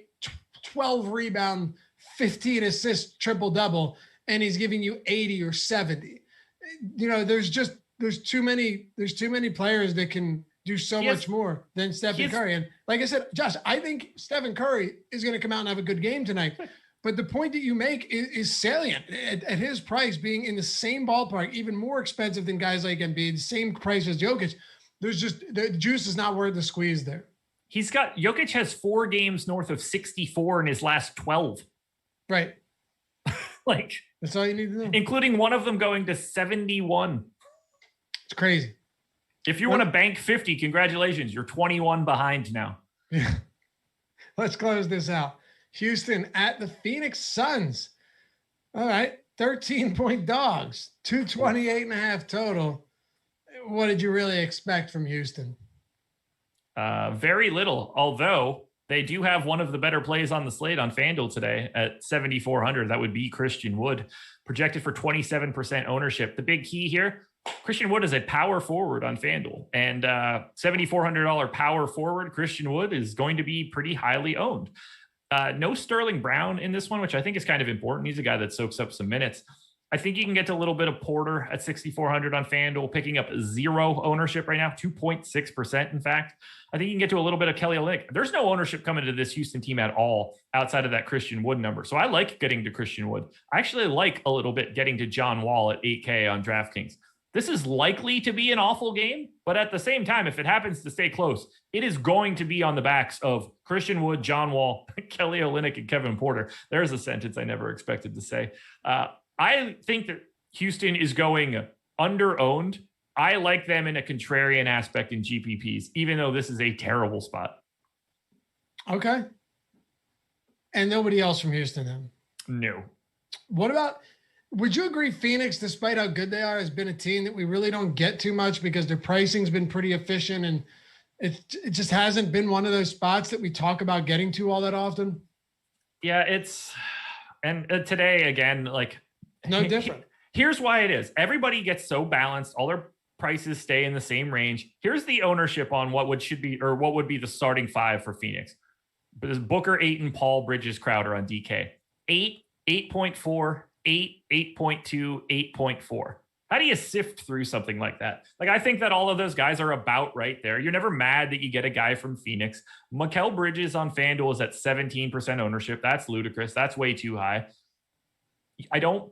12 rebound, 15 assist triple-double, and he's giving you 80 or 70. You know, there's too many players that can do so much more than Stephen Curry. And like I said, Josh, I think Stephen Curry is going to come out and have a good game tonight. But the point that you make is salient at his price, being in the same ballpark, even more expensive than guys like Embiid, the same price as Jokic. There's just the juice is not worth the squeeze there. Jokic has 4 games north of 64 in his last 12. Right. Like that's all you need to know. Including one of them going to 71. It's crazy. If you want to bank 50, congratulations. You're 21 behind now. Yeah. Let's close this out. Houston at the Phoenix Suns. All right. 13-point dogs, 228.5 total. What did you really expect from Houston? Very little, although they do have one of the better plays on the slate on FanDuel today at 7,400. That would be Christian Wood, projected for 27% ownership. The big key here, Christian Wood is a power forward on FanDuel, and $7,400 power forward Christian Wood is going to be pretty highly owned. No Sterling Brown in this one, which I think is kind of important. He's a guy that soaks up some minutes. I think you can get to a little bit of Porter at 6,400 on FanDuel, picking up 0 ownership right now, 2.6%. In fact, I think you can get to a little bit of Kelly Olynyk. There's no ownership coming to this Houston team at all outside of that Christian Wood number. So I like getting to Christian Wood. I actually like a little bit getting to John Wall at 8K on DraftKings. This is likely to be an awful game, but at the same time, if it happens to stay close, it is going to be on the backs of Christian Wood, John Wall, Kelly Olynyk, and Kevin Porter. There's a sentence I never expected to say. I think that Houston is going under-owned. I like them in a contrarian aspect in GPPs, even though this is a terrible spot. Okay. And nobody else from Houston then? No. What about, would you agree Phoenix, despite how good they are, has been a team that we really don't get too much because their pricing's been pretty efficient, and it just hasn't been one of those spots that we talk about getting to all that often? Yeah, and today again, like, no different. Here's why it is. Everybody gets so balanced. All their prices stay in the same range. Here's the ownership on what would be the starting 5 for Phoenix. But there's Booker, Ayton, Paul, Bridges, Crowder on DK. 8, 8.4, 8, 8.2, 8.4. How do you sift through something like that? Like, I think that all of those guys are about right there. You're never mad that you get a guy from Phoenix. Mikal Bridges on FanDuel is at 17% ownership. That's ludicrous. That's way too high. I don't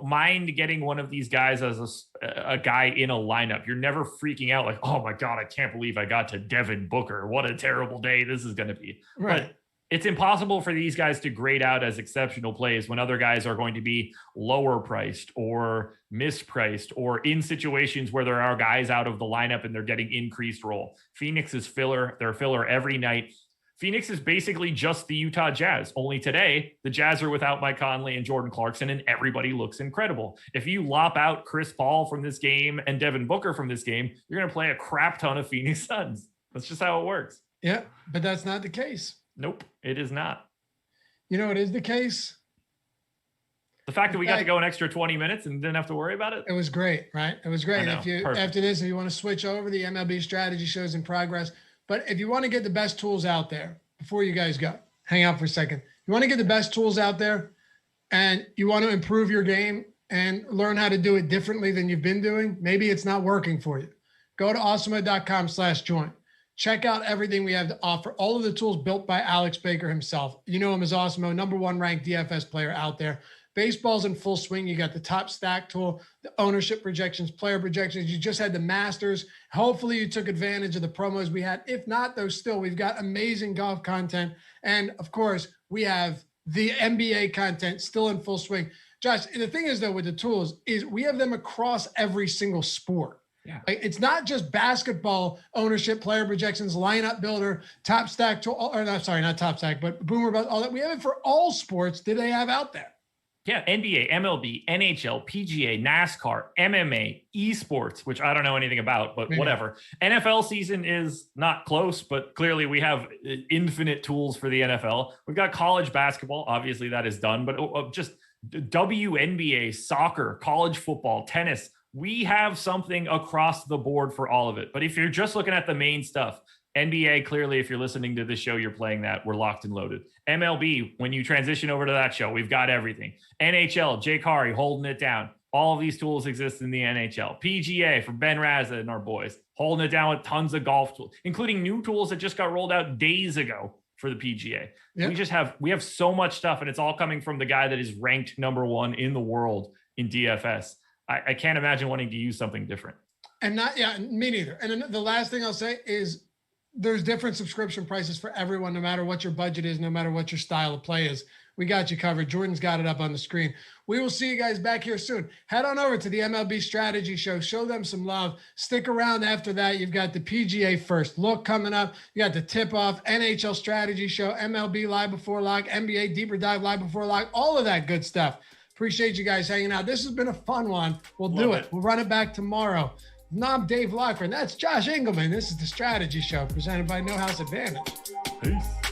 mind getting one of these guys as a guy in a lineup. You're never freaking out like, oh my God, I can't believe I got to Devin Booker. What a terrible day this is going to be. Right. But it's impossible for these guys to grade out as exceptional plays when other guys are going to be lower priced or mispriced or in situations where there are guys out of the lineup and they're getting increased role. Phoenix is filler. They're filler every night. Phoenix is basically just the Utah Jazz. Only today, the Jazz are without Mike Conley and Jordan Clarkson, and everybody looks incredible. If you lop out Chris Paul from this game and Devin Booker from this game, you're going to play a crap ton of Phoenix Suns. That's just how it works. Yeah, but that's not the case. Nope, it is not. You know, it is the case. The fact that we got to go an extra 20 minutes and didn't have to worry about it. It was great, right? It was great. Perfect. After this, if you want to switch over, the MLB strategy shows in progress. But if you want to get the best tools out there, before you guys go, hang out for a second. You want to get the best tools out there and you want to improve your game and learn how to do it differently than you've been doing. Maybe it's not working for you. Go to awesemo.com/join. Check out everything we have to offer. All of the tools built by Alex Baker himself. You know him as Awesemo, #1 ranked DFS player out there. Baseball's in full swing. You got the top stack tool, the ownership projections, player projections. You just had the Masters. Hopefully you took advantage of the promos we had. If not, though, still, we've got amazing golf content. And of course, we have the NBA content still in full swing. Josh, the thing is, though, with the tools is we have them across every single sport. Yeah. It's not just basketball ownership, player projections, lineup builder, top stack tool, or not, sorry, not top stack, but boomer, all that. We have it for all sports that they have out there. Yeah, NBA, MLB, NHL, PGA, NASCAR, MMA, esports, which I don't know anything about, but whatever. NFL season is not close, but clearly we have infinite tools for the NFL. We've got college basketball. Obviously that is done, but just WNBA, soccer, college football, tennis. We have something across the board for all of it. But if you're just looking at the main stuff, NBA, clearly, if you're listening to this show, you're playing that. We're locked and loaded. MLB, when you transition over to that show, we've got everything. NHL, Jay Kari holding it down. All of these tools exist in the NHL. PGA for Ben Raza and our boys, holding it down with tons of golf tools, including new tools that just got rolled out days ago for the PGA. Yep. We have so much stuff, and it's all coming from the guy that is ranked #1 in the world in DFS. I can't imagine wanting to use something different. And me neither. And then the last thing I'll say is there's different subscription prices for everyone, no matter what your budget is, no matter what your style of play is. We got you covered. Jordan's got it up on the screen. We will see you guys back here soon. Head on over to the MLB Strategy Show. Show them some love. Stick around after that. You've got the PGA First Look coming up. You got the tip-off, NHL Strategy Show, MLB Live Before Lock, NBA Deeper Dive Live Before Lock, all of that good stuff. Appreciate you guys hanging out. This has been a fun one. We'll do it. We'll run it back tomorrow. I'm Dave Locker, and that's Josh Engelman. This is the Strategy Show presented by No House Advantage. Peace.